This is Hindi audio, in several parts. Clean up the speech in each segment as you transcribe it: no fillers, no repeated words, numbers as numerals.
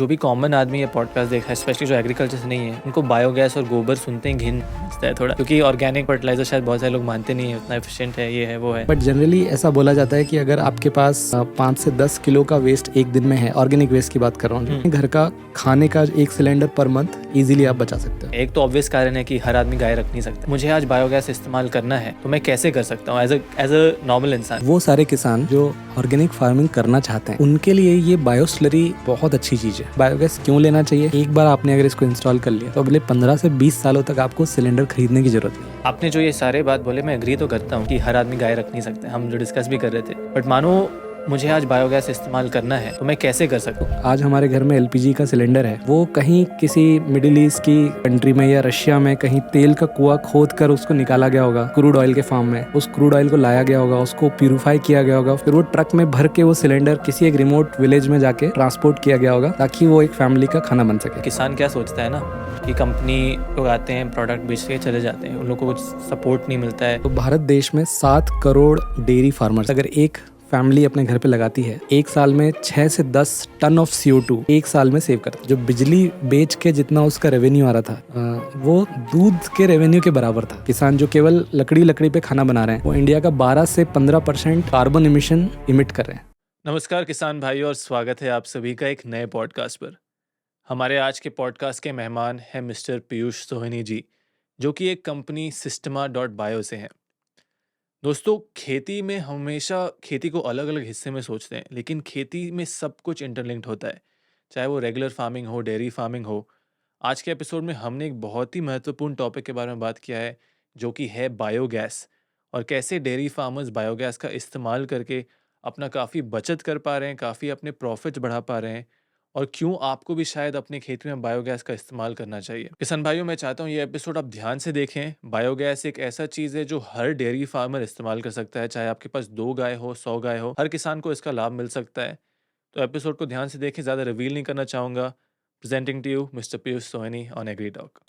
जो भी कॉमन आदमी ये पॉडकास्ट देखा है, स्पेशली जो एग्रीकल्चर से नहीं है, उनको बायोगैस और गोबर सुनते ही घिन मचता है थोड़ा, क्योंकि ऑर्गेनिक फर्टिलाइजर शायद बहुत सारे लोग मानते नहीं है उतना एफिशिएंट है, ये है वो है। बट जनरली ऐसा बोला जाता है कि अगर आपके पास 5 से 10 किलो का वेस्ट एक दिन में है, ऑर्गेनिक वेस्ट की बात कर रहा हूँ, घर का खाने का 1 सिलेंडर पर मंथ इजीली आप बचा सकते हो। एक तो ऑब्वियस कारण है कि हर आदमी गाय रख नहीं सकता। मुझे आज बायोगैस इस्तेमाल करना है तो मैं कैसे कर सकता हूँ एज अ नॉर्मल इंसान। वो सारे किसान जो ऑर्गेनिक फार्मिंग करना चाहते हैं उनके लिए ये बायोस्लरी बहुत अच्छी चीज है। बायोगैस क्यों लेना चाहिए? एक बार आपने अगर इसको इंस्टॉल कर लिया तो अगले 15 से 20 सालों तक आपको सिलेंडर खरीदने की जरूरत नहीं है। आपने जो ये सारे बात बोले, मैं एग्री तो करता हूँ कि हर आदमी गाय रख नहीं सकते, हम जो डिस्कस भी कर रहे थे। बट मानो मुझे आज बायोगैस इस्तेमाल करना है तो मैं कैसे कर सकूँ? आज हमारे घर में एलपीजी का सिलेंडर है, वो कहीं किसी मिडिल ईस्ट की कंट्री में या रशिया में कहीं तेल का कुआं खोद कर उसको निकाला गया होगा क्रूड ऑयल के फार्म में। उस क्रूड ऑयल को लाया गया होगा, उसको प्यूरिफाई किया गया होगा, फिर वो ट्रक में भर के वो सिलेंडर किसी एक रिमोट विलेज में जाके ट्रांसपोर्ट किया गया होगा ताकि वो एक फैमिली का खाना बन सके। किसान क्या सोचता है ना कि कंपनी लोग आते हैं, प्रोडक्ट बेच के चले जाते हैं, उन लोगों को कुछ सपोर्ट नहीं मिलता है। तो भारत देश में 7 करोड़ डेयरी फार्मर्स, अगर एक फैमिली अपने घर पे लगाती है, एक साल में 6 से 10 टन ऑफ CO2 एक साल में सेव करता है। जो बिजली बेच के जितना उसका रेवेन्यू आ रहा था वो दूध के रेवेन्यू के बराबर था। किसान जो केवल लकड़ी पे खाना बना रहे हैं वो इंडिया का 12 से 15% कार्बन इमिशन इमिट कर रहे हैं। नमस्कार किसान भाइयों, और स्वागत है आप सभी का एक नए पॉडकास्ट पर। हमारे आज के पॉडकास्ट के मेहमान हैं मिस्टर पीयूष सोहनी जी, जो कि एक कंपनी Systema.bio से हैं। दोस्तों, खेती में हमेशा खेती को अलग अलग हिस्से में सोचते हैं, लेकिन खेती में सब कुछ इंटरलिंक्ड होता है, चाहे वो रेगुलर फार्मिंग हो, डेयरी फार्मिंग हो। आज के एपिसोड में हमने एक बहुत ही महत्वपूर्ण टॉपिक के बारे में बात किया है, जो कि है बायोगैस, और कैसे डेयरी फार्मर्स बायोगैस का इस्तेमाल करके अपना काफ़ी बचत कर पा रहे हैं, काफ़ी अपने प्रॉफिट्स बढ़ा पा रहे हैं, और क्यों आपको भी शायद अपने खेत में बायोगैस का इस्तेमाल करना चाहिए। किसान भाइयों, मैं चाहता हूँ ये एपिसोड आप ध्यान से देखें। बायोगैस एक ऐसा चीज़ है जो हर डेयरी फार्मर इस्तेमाल कर सकता है, चाहे आपके पास 2 गाय हो, 100 गाय हो, हर किसान को इसका लाभ मिल सकता है। तो एपिसोड को ध्यान से देखें, ज़्यादा रिवील नहीं करना चाहूँगा। Presenting to you mister Piyush Sohni on agri talk.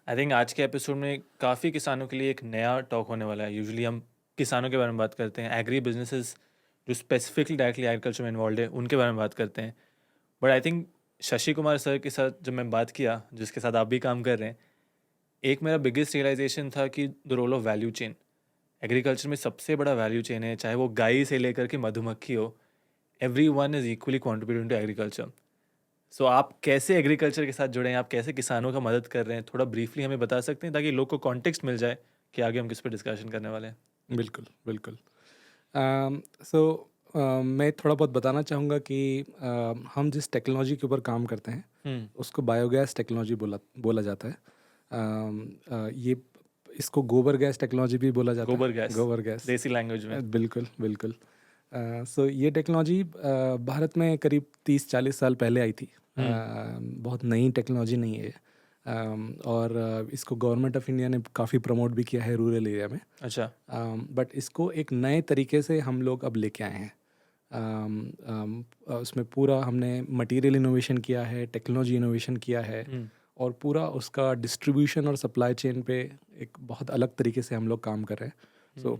I think आज के एपिसोड में काफ़ी किसानों के लिए एक नया टॉक होने वाला है। यूजुअली हम किसानों के बारे में बात करते हैं, एग्री बिजनेसेस जो स्पेसिफिकली डायरेक्टली एग्रीकल्चर में इन्वॉल्व है उनके बारे में बात करते हैं। But I think Shashi Kumar sir के साथ जब मैं बात किया, जिसके साथ आप भी काम कर रहे हैं, एक मेरा बिगेस्ट रियलाइजेशन था कि the role of value chain. Agriculture में सबसे बड़ा वैल्यू चेन है, चाहे वो गाय से लेकर के मधुमक्खी हो, every one is equally contributing to agriculture. So आप कैसे एग्रीकल्चर के साथ जुड़े हैं, आप कैसे किसानों का मदद कर रहे हैं, थोड़ा ब्रीफली हमें बता सकते हैं ताकि लोग को कॉन्टेक्स्ट मिल जाए कि आगे हम किस पर डिस्कशन करने वाले हैं। बिल्कुल बिल्कुल। मैं थोड़ा बहुत बताना चाहूँगा कि हम जिस टेक्नोलॉजी के ऊपर काम करते हैं उसको बायोगैस टेक्नोलॉजी बोला जाता है। ये इसको गोबर गैस टेक्नोलॉजी भी बोला जाता है। गोबर गैस देसी लैंग्वेज में। बिल्कुल बिल्कुल। ये टेक्नोलॉजी भारत में करीब 30-40 साल पहले आई थी। बहुत नई टेक्नोलॉजी नहीं है। और इसको गवर्नमेंट ऑफ इंडिया ने काफ़ी प्रमोट भी किया है रूरल एरिया में। अच्छा। बट इसको एक नए तरीके से हम लोग अब लेके आए हैं। उसमें पूरा हमने मटेरियल इनोवेशन किया है, टेक्नोलॉजी इनोवेशन किया है, और पूरा उसका डिस्ट्रीब्यूशन और सप्लाई चेन पे एक बहुत अलग तरीके से हम लोग काम कर रहे हैं। सो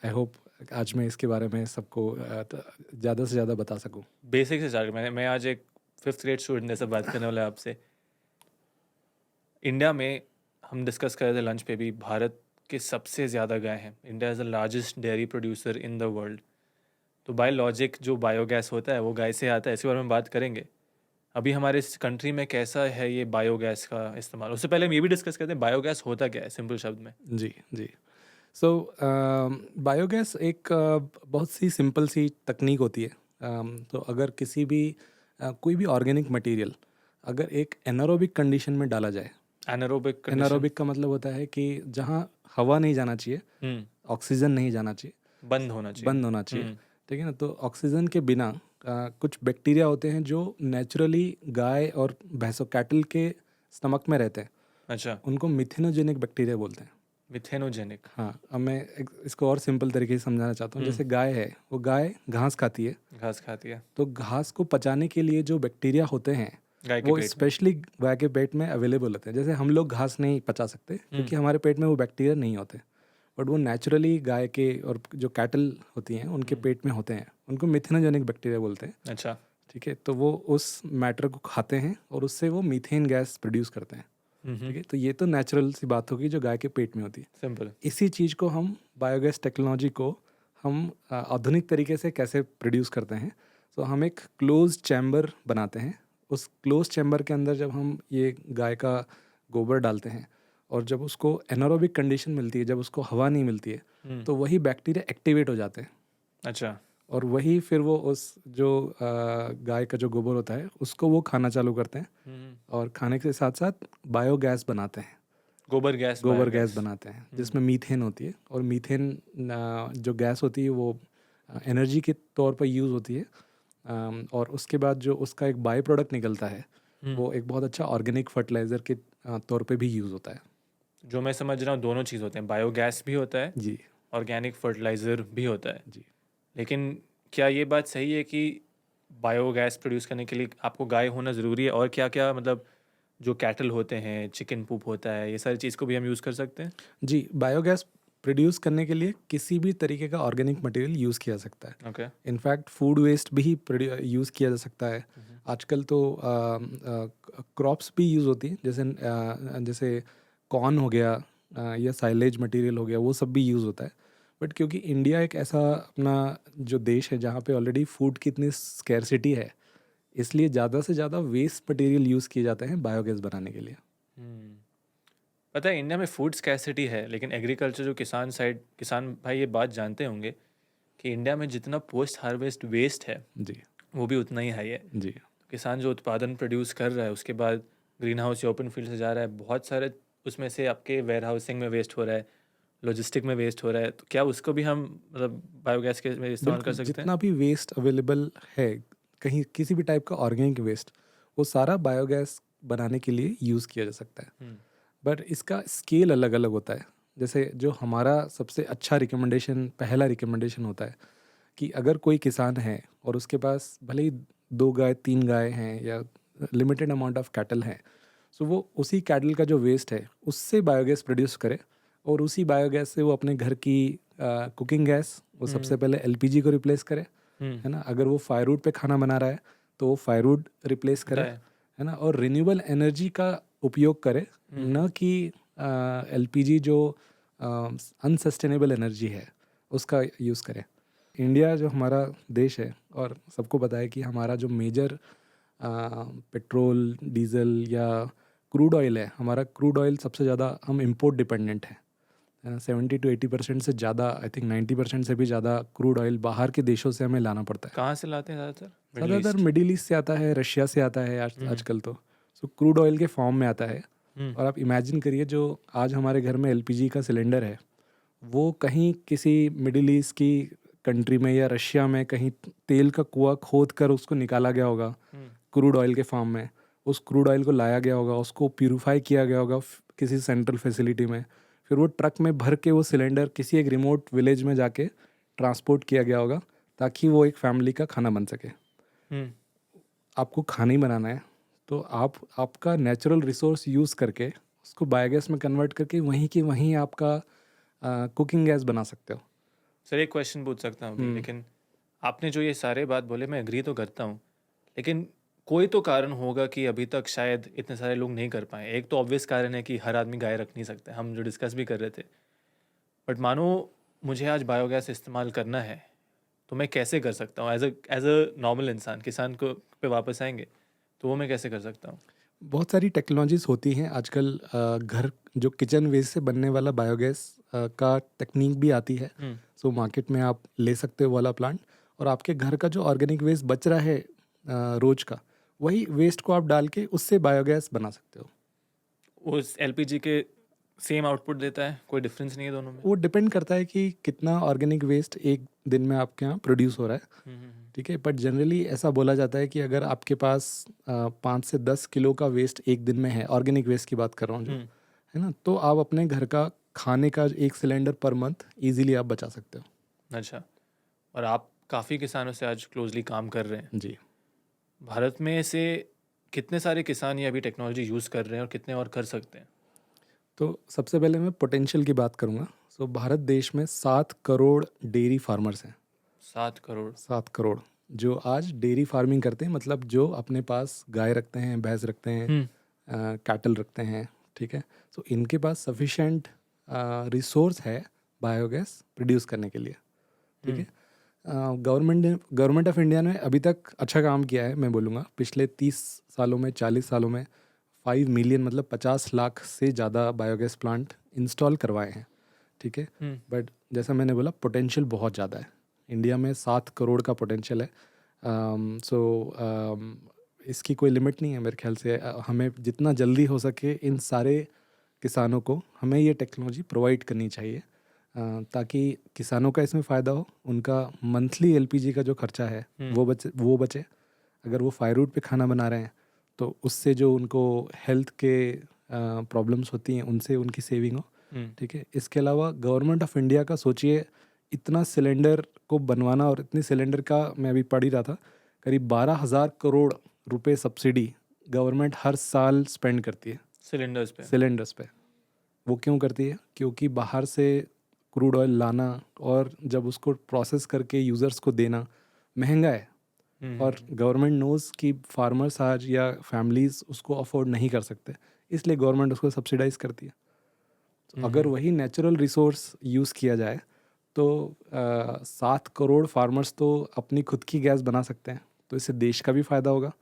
आई होप आज मैं इसके बारे में सबको ज़्यादा से ज़्यादा बता सकूँ। बेसिक से स्टार्ट। मैं आज एक 5th ग्रेड स्टूडेंट जैसे बात करने वाला है आपसे। इंडिया में हम डिस्कस कर रहे थे लंच पे भी, भारत के सबसे ज़्यादा गाय हैं। India is the largest dairy producer in the world. तो बाय लॉजिक जो बायोगैस होता है वो गाय से आता है, इसके बारे में बात करेंगे। अभी हमारे इस कंट्री में कैसा है ये बायोगैस का इस्तेमाल, उससे पहले हम ये भी डिस्कस करते हैं बायोगैस होता क्या है सिंपल शब्द में। जी जी। सो बायोगैस एक बहुत सी सिंपल सी तकनीक होती है। तो अगर किसी भी कोई भी ऑर्गेनिक मटेरियल अगर एक एनारोबिक कंडीशन में डाला जाए। एनारोबिक का मतलब होता है कि जहाँ हवा नहीं जाना चाहिए, ऑक्सीजन नहीं जाना चाहिए, बंद होना चाहिए। ठीक है ना। तो ऑक्सीजन के बिना कुछ बैक्टीरिया होते हैं जो नेचुरली गाय और भैंसों कैटल के स्टमक में रहते हैं। अच्छा। उनको मिथेनोजेनिक बैक्टीरिया बोलते हैं। मिथेनोजेनिक। हाँ, अब मैं इसको और सिंपल तरीके से समझाना चाहता हूँ। जैसे गाय है, वो गाय घास खाती है, तो घास को पचाने के लिए जो बैक्टीरिया होते हैं वो स्पेशली गाय के पेट में अवेलेबल होते हैं। जैसे हम लोग घास नहीं पचा सकते क्योंकि हमारे पेट में वो बैक्टीरिया नहीं होते। बट वो नेचुरली गाय के और जो कैटल होती हैं उनके पेट में होते हैं, उनको मिथेनोजेनिक बैक्टीरिया बोलते हैं। अच्छा। ठीक है, तो वो उस मैटर को खाते हैं और उससे वो मीथेन गैस प्रोड्यूस करते हैं। ठीक है, तो ये तो नेचुरल सी बात होगी जो गाय के पेट में होती है। सिंपल। इसी चीज़ को हम बायोगैस टेक्नोलॉजी को हम आधुनिक तरीके से कैसे प्रोड्यूस करते हैं। तो हम एक क्लोज चैम्बर बनाते हैं। उस क्लोज चैम्बर के अंदर जब हम ये गाय का गोबर डालते हैं और जब उसको एनारोबिक कंडीशन मिलती है, जब उसको हवा नहीं मिलती है, तो वही बैक्टीरिया एक्टिवेट हो जाते हैं। अच्छा। और वही फिर वो उस जो गाय का जो गोबर होता है उसको वो खाना चालू करते हैं और खाने के साथ साथ बायोगैस बनाते हैं। गोबर गैस, गोबर बायोगैस। गैस बनाते हैं जिसमें मीथेन होती है, और मीथेन जो गैस होती है वो एनर्जी के तौर पर यूज़ होती है। और उसके बाद जो उसका एक बाई प्रोडक्ट निकलता है वो एक बहुत अच्छा ऑर्गेनिक फर्टिलाइज़र के तौर पे भी यूज़ होता है। जो मैं समझ रहा हूँ दोनों चीज़ होते हैं, बायोगैस भी होता है, जी ऑर्गेनिक फर्टिलाइज़र भी होता है। जी। लेकिन क्या ये बात सही है कि बायोगैस प्रोड्यूस करने के लिए आपको गाय होना ज़रूरी है, और क्या क्या मतलब जो कैटल होते हैं, चिकन पूप होता है, ये सारी चीज़ को भी हम यूज़ कर सकते हैं? जी, बायोगैस प्रोड्यूस करने के लिए किसी भी तरीके का ऑर्गेनिक मटेरियल यूज़ किया जा सकता है। ओके। इनफैक्ट फूड वेस्ट भी यूज़ किया जा सकता है। आजकल तो क्रॉप्स भी यूज़ होती हैं, जैसे कॉर्न हो गया या साइलेज मटेरियल हो गया, वो सब भी यूज़ होता है। बट क्योंकि इंडिया एक ऐसा अपना जो देश है जहाँ पे ऑलरेडी फूड की इतनी स्कैरसिटी है, इसलिए ज़्यादा से ज़्यादा वेस्ट मटेरियल यूज़ किए जाते हैं बायोगैस बनाने के लिए। पता है इंडिया में फूड स्कैरसिटी है, लेकिन एग्रीकल्चर जो किसान भाई ये बात जानते होंगे कि इंडिया में जितना पोस्ट हार्वेस्ट वेस्ट है जी वो भी उतना ही हाई है। जी किसान जो उत्पादन प्रोड्यूस कर रहा है उसके बाद ग्रीन हाउस या ओपन फील्ड से जा रहा है, बहुत सारे उसमें से आपके वेयर हाउसिंग में वेस्ट हो रहा है, लॉजिस्टिक में वेस्ट हो रहा है। तो क्या उसको भी हम मतलब बायोगैस के में इस्तेमाल कर बिल्कुल, सकते हैं? जितना भी वेस्ट अवेलेबल है, कहीं किसी भी टाइप का ऑर्गेनिक वेस्ट, वो सारा बायोगैस बनाने के लिए यूज़ किया जा सकता है। बट इसका स्केल अलग अलग होता है। जैसे जो हमारा सबसे अच्छा पहला रिकमेंडेशन होता है कि अगर कोई किसान है और उसके पास भले ही 2 गाय 3 गाय हैं या लिमिटेड अमाउंट ऑफ कैटल हैं, सो वो उसी कैटल का जो वेस्ट है उससे बायोगैस प्रोड्यूस करे, और उसी बायोगैस से वो अपने घर की कुकिंग गैस वो सबसे पहले एलपीजी को रिप्लेस करे, है ना। अगर वो फायरवुड पे खाना बना रहा है तो वो फायरवुड रिप्लेस करे, है ना। और रिन्यूएबल एनर्जी का उपयोग करे, न कि एलपीजी जो अनसस्टेनेबल एनर्जी है उसका यूज़ करें। इंडिया जो हमारा देश है, और सबको पता है कि हमारा जो मेजर पेट्रोल डीजल या क्रूड ऑयल है, हमारा क्रूड ऑयल सबसे ज़्यादा हम इंपोर्ट डिपेंडेंट है ना। 70 to 80% से ज़्यादा, आई थिंक 90% से भी ज़्यादा क्रूड ऑयल बाहर के देशों से हमें लाना पड़ता है। कहाँ से लाते हैं ज़्यादातर? मिडिल ज़्यादातर ईस्ट? मिडिल ईस्ट से आता है, रशिया से आता है आजकल तो। सो क्रूड ऑयल के फॉर्म में आता है। और आप इमेजिन करिए जो आज हमारे घर में एलपीजी का सिलेंडर है, वो कहीं किसी मिडिल ईस्ट की कंट्री में या रशिया में कहीं तेल का कुआं खोद कर उसको निकाला गया होगा क्रूड ऑयल के फॉर्म में। उस क्रूड ऑयल को लाया गया होगा, उसको प्यूरिफाई किया गया होगा किसी सेंट्रल फैसिलिटी में, फिर वो ट्रक में भर के वो सिलेंडर किसी एक रिमोट विलेज में जाके ट्रांसपोर्ट किया गया होगा ताकि वो एक फैमिली का खाना बन सके। आपको खाना ही बनाना है तो आप आपका नेचुरल रिसोर्स यूज़ करके उसको बायोगैस में कन्वर्ट करके वहीं की वहीं आपका कुकिंग गैस बना सकते हो। सर एक क्वेश्चन पूछ सकता हूँ अभी, लेकिन आपने जो ये सारे बात बोले मैं एग्री तो करता हूँ, लेकिन कोई तो कारण होगा कि अभी तक शायद इतने सारे लोग नहीं कर पाए। एक तो ऑब्वियस कारण है कि हर आदमी गाय रख नहीं सकता, हम जो डिस्कस भी कर रहे थे। बट मानो मुझे आज बायोगैस इस्तेमाल करना है तो मैं कैसे कर सकता हूँ? एज अ नॉर्मल इंसान, किसान को पे वापस आएंगे तो वो मैं कैसे कर सकता हूँ? बहुत सारी टेक्नोलॉजीज होती हैं आजकल। घर जो किचन वेस्ट से बनने वाला बायोगैस का टेक्निक भी आती है। सो मार्केट में आप ले सकते हो वाला प्लांट, और आपके घर का जो ऑर्गेनिक वेस्ट बच रहा है रोज का, वही वेस्ट को आप डाल के उससे बायोगैस बना सकते हो। वो एलपीजी के सेम आउटपुट देता है? कोई डिफरेंस नहीं है दोनों में? वो डिपेंड करता है कि कितना ऑर्गेनिक वेस्ट एक दिन में आपके यहाँ प्रोड्यूस हो रहा है। ठीक है, बट जनरली ऐसा बोला जाता है कि अगर आपके पास 5 से 10 किलो का वेस्ट एक दिन में है, ऑर्गेनिक वेस्ट की बात कर रहा हूँ जो, है ना, तो आप अपने घर का खाने का 1 सिलेंडर पर मंथ इजीली आप बचा सकते हो। अच्छा, और आप काफ़ी किसानों से आज क्लोजली काम कर रहे हैं। जी। भारत में से कितने सारे किसान ये अभी टेक्नोलॉजी यूज़ कर रहे हैं और कितने और कर सकते हैं? तो सबसे पहले मैं पोटेंशियल की बात करूँगा। सो भारत देश में 7 करोड़ डेयरी फार्मर्स हैं। 7 करोड़। 7 करोड़ जो आज डेयरी फार्मिंग करते हैं, मतलब जो अपने पास गाय रखते हैं, भैंस रखते हैं, हम्म। कैटल रखते हैं। ठीक है, सो इनके पास सफिशेंट रिसोर्स है बायोगैस प्रोड्यूस करने के लिए। ठीक है, गवर्नमेंट ऑफ इंडिया ने अभी तक अच्छा काम किया है, मैं बोलूँगा पिछले 30 सालों में, 40 सालों में 5 मिलियन मतलब 50 लाख से ज़्यादा बायोगैस प्लांट इंस्टॉल करवाए हैं। ठीक है, बट जैसा मैंने बोला पोटेंशियल बहुत ज़्यादा है। इंडिया में 7 करोड़ का पोटेंशियल है। इसकी कोई लिमिट नहीं है मेरे ख्याल से। हमें जितना जल्दी हो सके इन सारे किसानों को हमें ये टेक्नोलॉजी प्रोवाइड करनी चाहिए, ताकि किसानों का इसमें फ़ायदा हो, उनका मंथली एलपीजी का जो खर्चा है वो बचे। अगर वो फायरवुड पे खाना बना रहे हैं तो उससे जो उनको हेल्थ के प्रॉब्लम्स होती हैं उनसे उनकी सेविंग हो। ठीक है, इसके अलावा गवर्नमेंट ऑफ इंडिया का सोचिए, इतना सिलेंडर को बनवाना, और इतनी सिलेंडर का मैं अभी पढ़ ही रहा था, करीब 12,000 करोड़ रुपए सब्सिडी गवर्नमेंट हर साल स्पेंड करती है सिलेंडर्स पे। वो क्यों करती है? क्योंकि बाहर से क्रूड ऑयल लाना और जब उसको प्रोसेस करके यूज़र्स को देना महंगा है, और गवर्नमेंट नोज़ कि फार्मर्स आज या फैमिलीज़ उसको अफोर्ड नहीं कर सकते, इसलिए गवर्नमेंट उसको सब्सिडाइज करती है। तो अगर वही नेचुरल रिसोर्स यूज़ किया जाए तो 7 करोड़ फार्मर्स तो अपनी खुद की गैस बना सकते हैं। तो इससे देश का भी फ़ायदा होगा,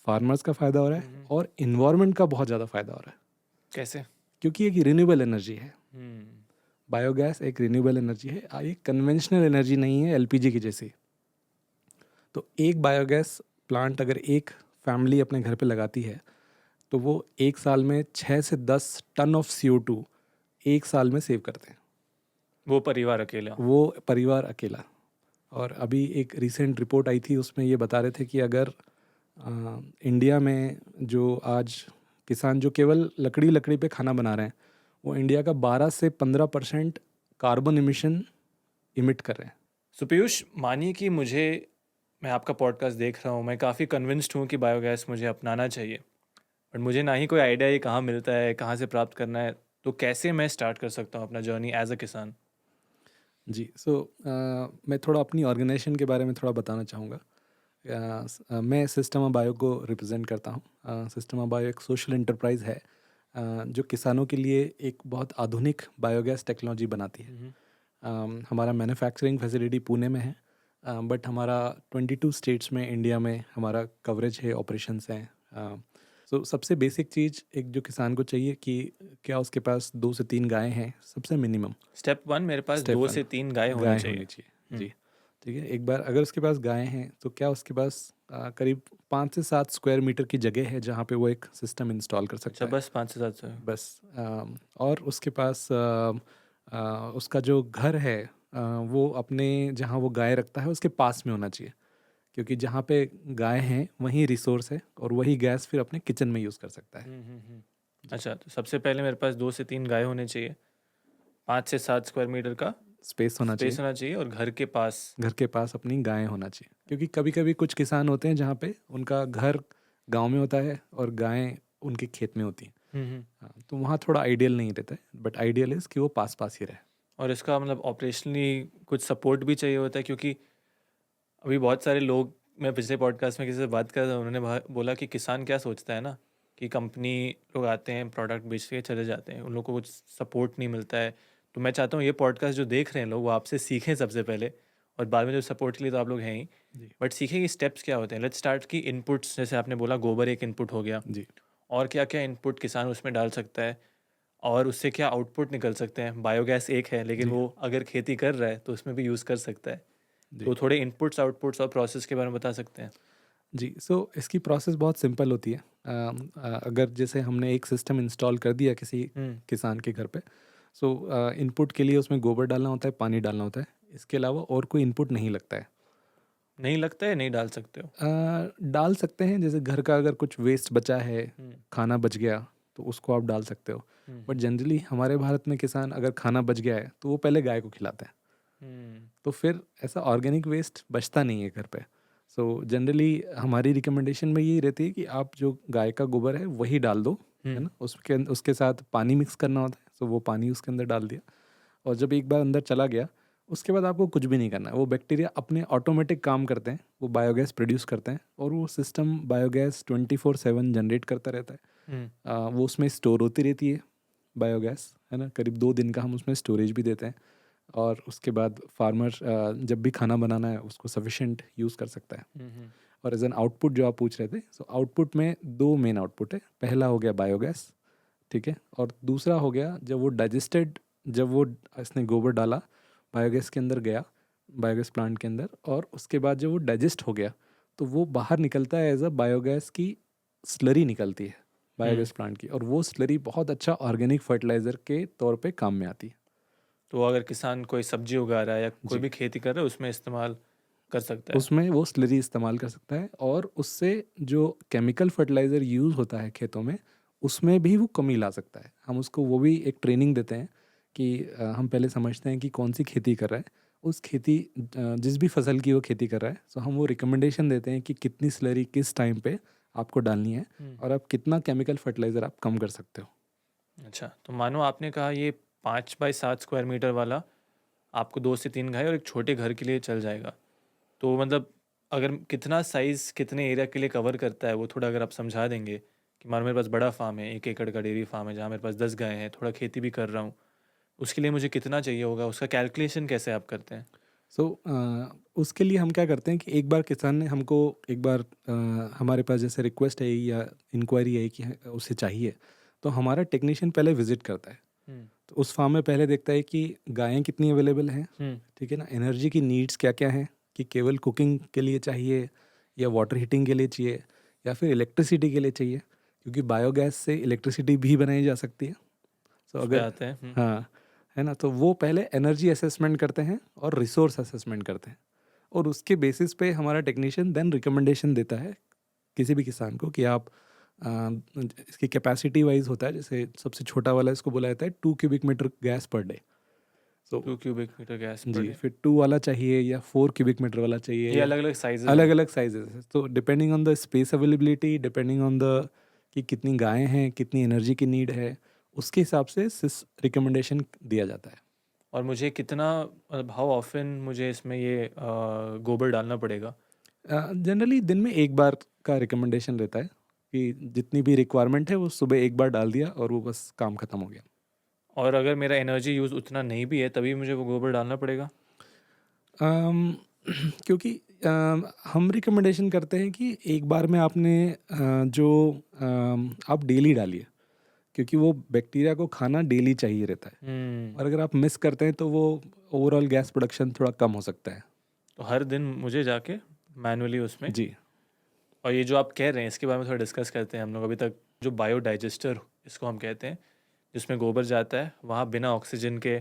फार्मर्स का फ़ायदा हो रहा है, और इन्वायरमेंट का बहुत ज़्यादा फ़ायदा हो रहा है। कैसे? क्योंकि एक रिन्यूएबल एनर्जी है। बायोगैस एक रिन्यूएबल एनर्जी है, ये कन्वेंशनल एनर्जी नहीं है एलपीजी की जैसी। तो एक बायोगैस प्लांट अगर एक फैमिली अपने घर पे लगाती है तो वो एक साल में 6 से 10 टन ऑफ CO2 एक साल में सेव करते हैं। वो परिवार अकेला। और अभी एक रिसेंट रिपोर्ट आई थी, उसमें ये बता रहे थे कि अगर इंडिया में जो आज किसान जो केवल लकड़ी पे खाना बना रहे हैं, वो इंडिया का 12 से 15% कार्बन इमिशन इमिट कर रहे हैं। सो पीयूष, मानिए कि मैं आपका पॉडकास्ट देख रहा हूँ, मैं काफ़ी कन्विंस्ड हूँ कि बायोगैस मुझे अपनाना चाहिए, बट मुझे ना ही कोई आइडिया ये कहाँ मिलता है, कहाँ से प्राप्त करना है, तो कैसे मैं स्टार्ट कर सकता हूँ अपना जर्नी एज अ किसान? जी, मैं थोड़ा अपनी ऑर्गेनाइजेशन के बारे में थोड़ा बताना चाहूँगा। मैं सिस्टमा बायो को रिप्रेजेंट करता हूँ। सिस्टमा बायो एक सोशल एंटरप्राइज है, जो किसानों के लिए एक बहुत आधुनिक बायोगैस टेक्नोलॉजी बनाती है। हमारा मैन्युफैक्चरिंग फैसिलिटी पुणे में है, बट हमारा 22 स्टेट्स में इंडिया में हमारा कवरेज है, ऑपरेशंस हैं। सबसे बेसिक चीज़ एक जो किसान को चाहिए कि क्या उसके पास 2 से 3 गायें हैं, सबसे मिनिमम। स्टेप 1, मेरे पास Step 2 one, से 3 गाय होनी चाहिए। जी। ठीक है, एक बार अगर उसके पास गायें हैं तो क्या उसके पास करीब 5 से 7 स्क्वायर मीटर की जगह है जहाँ पे वो एक सिस्टम इंस्टॉल कर सकता अच्छा, है। बस 5 से 7 से? बस। और उसके पास उसका जो घर है, वो अपने जहाँ वो गाय रखता है उसके पास में होना चाहिए, क्योंकि जहाँ पे गाय हैं वहीं रिसोर्स है, और वही गैस फिर अपने किचन में यूज़ कर सकता है। अच्छा, तो सबसे पहले मेरे पास 2 से 3 गाय होने चाहिए, 5 से 7 स्क्वायर मीटर का स्पेस होना चाहिए, और घर के पास अपनी गायें होना चाहिए। क्योंकि कभी कभी कुछ किसान होते हैं जहाँ पे उनका घर गांव में होता है और गायें उनके खेत में होती हैं। हाँ, तो वहाँ थोड़ा आइडियल नहीं रहता है, बट आइडियल इज़ कि वो पास पास ही रहे। और इसका मतलब ऑपरेशनली कुछ सपोर्ट भी चाहिए होता है, क्योंकि अभी बहुत सारे लोग, मैं पिछले पॉडकास्ट में किसी से बात कर रहा था, उन्होंने बोला कि किसान क्या सोचता है ना, कि कंपनी लोग आते हैं, प्रोडक्ट बेच के चले जाते हैं, उन लोग को कुछ सपोर्ट नहीं मिलता है। तो मैं चाहता हूँ ये पॉडकास्ट जो देख रहे हैं लोग, वो आपसे सीखें सबसे पहले, और बाद में जो सपोर्ट के लिए तो आप लोग हैं ही, बट सीखें कि स्टेप्स क्या होते हैं। लेट्स स्टार्ट की इनपुट्स, जैसे आपने बोला गोबर एक इनपुट हो गया जी। और क्या क्या इनपुट किसान उसमें डाल सकता है, और उससे क्या आउटपुट निकल सकते हैं। बायोगैस एक है, लेकिन वो अगर खेती कर रहा है तो उसमें भी यूज़ कर सकता है। तो थोड़े इनपुट्स, आउटपुट्स और प्रोसेस के बारे में बता सकते हैं? जी, इसकी प्रोसेस बहुत सिंपल होती है। अगर जैसे हमने एक सिस्टम इंस्टॉल कर दिया किसी किसान के घर पे, इनपुट के लिए उसमें गोबर डालना होता है, पानी डालना होता है, इसके अलावा और कोई इनपुट नहीं लगता है। नहीं लगता है? नहीं डाल सकते हो? डाल सकते हैं, जैसे घर का अगर कुछ वेस्ट बचा है, खाना बच गया तो उसको आप डाल सकते हो। बट जनरली हमारे भारत में किसान अगर खाना बच गया है तो वो पहले गाय को खिलाता है, तो फिर ऐसा ऑर्गेनिक वेस्ट बचता नहीं है घर पे। जनरली हमारी रिकमेंडेशन में यही रहती है कि आप जो गाय का गोबर है वही डाल दो, है ना। उसके साथ पानी मिक्स करना होता है, वो पानी उसके अंदर डाल दिया, और जब एक बार अंदर चला गया उसके बाद आपको कुछ भी नहीं करना है। वो बैक्टीरिया अपने ऑटोमेटिक काम करते हैं, वो बायोगैस प्रोड्यूस करते हैं और वो सिस्टम बायोगैस 24/7 जनरेट करता रहता है। वो उसमें स्टोर होती रहती है बायोगैस, है ना। करीब 2 दिन का हम उसमें स्टोरेज भी देते हैं और उसके बाद फार्मर जब भी खाना बनाना है उसको सफिशेंट यूज़ कर सकता है। और एज एन आउटपुट जो आप पूछ रहे थे, सो आउटपुट में 2 मेन आउटपुट है। पहला हो गया बायोगैस, ठीक है, और दूसरा हो गया जब वो डाइजेस्टेड, जब वो इसने गोबर डाला बायोगैस के अंदर गया, बायोगैस प्लांट के अंदर, और उसके बाद जब वो डाइजेस्ट हो गया तो वो बाहर निकलता है एज अ बायोगैस की स्लरी निकलती है बायोगैस प्लांट की, और वो स्लरी बहुत अच्छा ऑर्गेनिक फर्टिलाइज़र के तौर पे काम में आती है। तो अगर किसान कोई सब्जी उगा रहा है या कोई भी खेती कर रहा है उसमें इस्तेमाल कर सकता है। उसमें वो स्लरी इस्तेमाल कर सकता है और उससे जो केमिकल फर्टिलाइज़र यूज़ होता है खेतों में उसमें भी वो कमी ला सकता है। हम उसको वो भी एक ट्रेनिंग देते हैं कि हम पहले समझते हैं कि कौन सी खेती कर रहा है, उस खेती जिस भी फसल की वो खेती कर रहा है, तो हम वो रिकमेंडेशन देते हैं कि कितनी स्लरी किस टाइम पे आपको डालनी है और आप कितना केमिकल फर्टिलाइज़र आप कम कर सकते हो। अच्छा, तो मानो आपने कहा ये 5 बाई 7 स्क्वायर मीटर वाला आपको 2 से 3 गाय और एक छोटे घर के लिए चल जाएगा। तो मतलब अगर कितना साइज़ कितने एरिया के लिए कवर करता है वो थोड़ा अगर आप समझा देंगे कि मानो मेरे पास बड़ा फार्म है, 1 एकड़ का डेयरी फार्म है जहाँ मेरे पास 10 गायें हैं, थोड़ा खेती भी कर रहा हूँ, उसके लिए मुझे कितना चाहिए होगा, उसका कैलकुलेशन कैसे आप करते हैं? सो उसके लिए हम क्या करते हैं कि एक बार किसान ने हमको एक बार हमारे पास जैसे रिक्वेस्ट है या इंक्वायरी है कि उसे चाहिए, तो हमारा टेक्नीशियन पहले विजिट करता है। तो उस फार्म में पहले देखता है कि गायें कितनी अवेलेबल हैं, ठीक है ना, एनर्जी की नीड्स क्या क्या हैं, कि केवल कुकिंग के लिए चाहिए या वाटर हीटिंग के लिए चाहिए या फिर इलेक्ट्रिसिटी के लिए चाहिए, क्योंकि बायोगैस से इलेक्ट्रिसिटी भी बनाई जा सकती है। तो उस पे अगर आते हैं। हाँ, है ना, तो वो पहले एनर्जी असेसमेंट करते हैं और रिसोर्स असेसमेंट करते हैं और उसके बेसिस पे हमारा टेक्नीशियन देन रिकमेंडेशन देता है किसी भी किसान को कि आप इसकी कैपेसिटी वाइज होता है, जैसे सबसे छोटा वाला इसको बोला जाता है 2 cubic metre gas per day. So 2 cubic metre gas per जी, डे। फिर 2 वाला चाहिए या 4 क्यूबिक मीटर वाला चाहिए ये या अलग अलग साइजेस अलग होंगे। अलग साइजेस है। तो depending on the space availability, depending on the कि कितनी गायें हैं, कितनी एनर्जी की नीड है, उसके हिसाब से रिकमेंडेशन दिया जाता है। और मुझे कितना हाउ ऑफन मुझे इसमें ये गोबर डालना पड़ेगा? जनरली दिन में एक बार का रिकमेंडेशन रहता है कि जितनी भी रिक्वायरमेंट है वो सुबह एक बार डाल दिया और वो बस काम ख़त्म हो गया। और अगर मेरा एनर्जी यूज़ उतना नहीं भी है तभी मुझे वो गोबर डालना पड़ेगा? अम, क्योंकि हम रिकमेंडेशन करते हैं कि एक बार में आपने जो आप डेली डालिए, क्योंकि वो बैक्टीरिया को खाना डेली चाहिए रहता है और अगर आप मिस करते हैं तो वो ओवरऑल गैस प्रोडक्शन थोड़ा कम हो सकता है। तो हर दिन मुझे जाके मैनुअली उसमें। जी। और ये जो आप कह रहे हैं इसके बारे में थोड़ा डिस्कस करते हैं हम लोग अभी तक। जो बायोडाइजेस्टर इसको हम कहते हैं, जिसमें गोबर जाता है वहाँ बिना ऑक्सीजन के,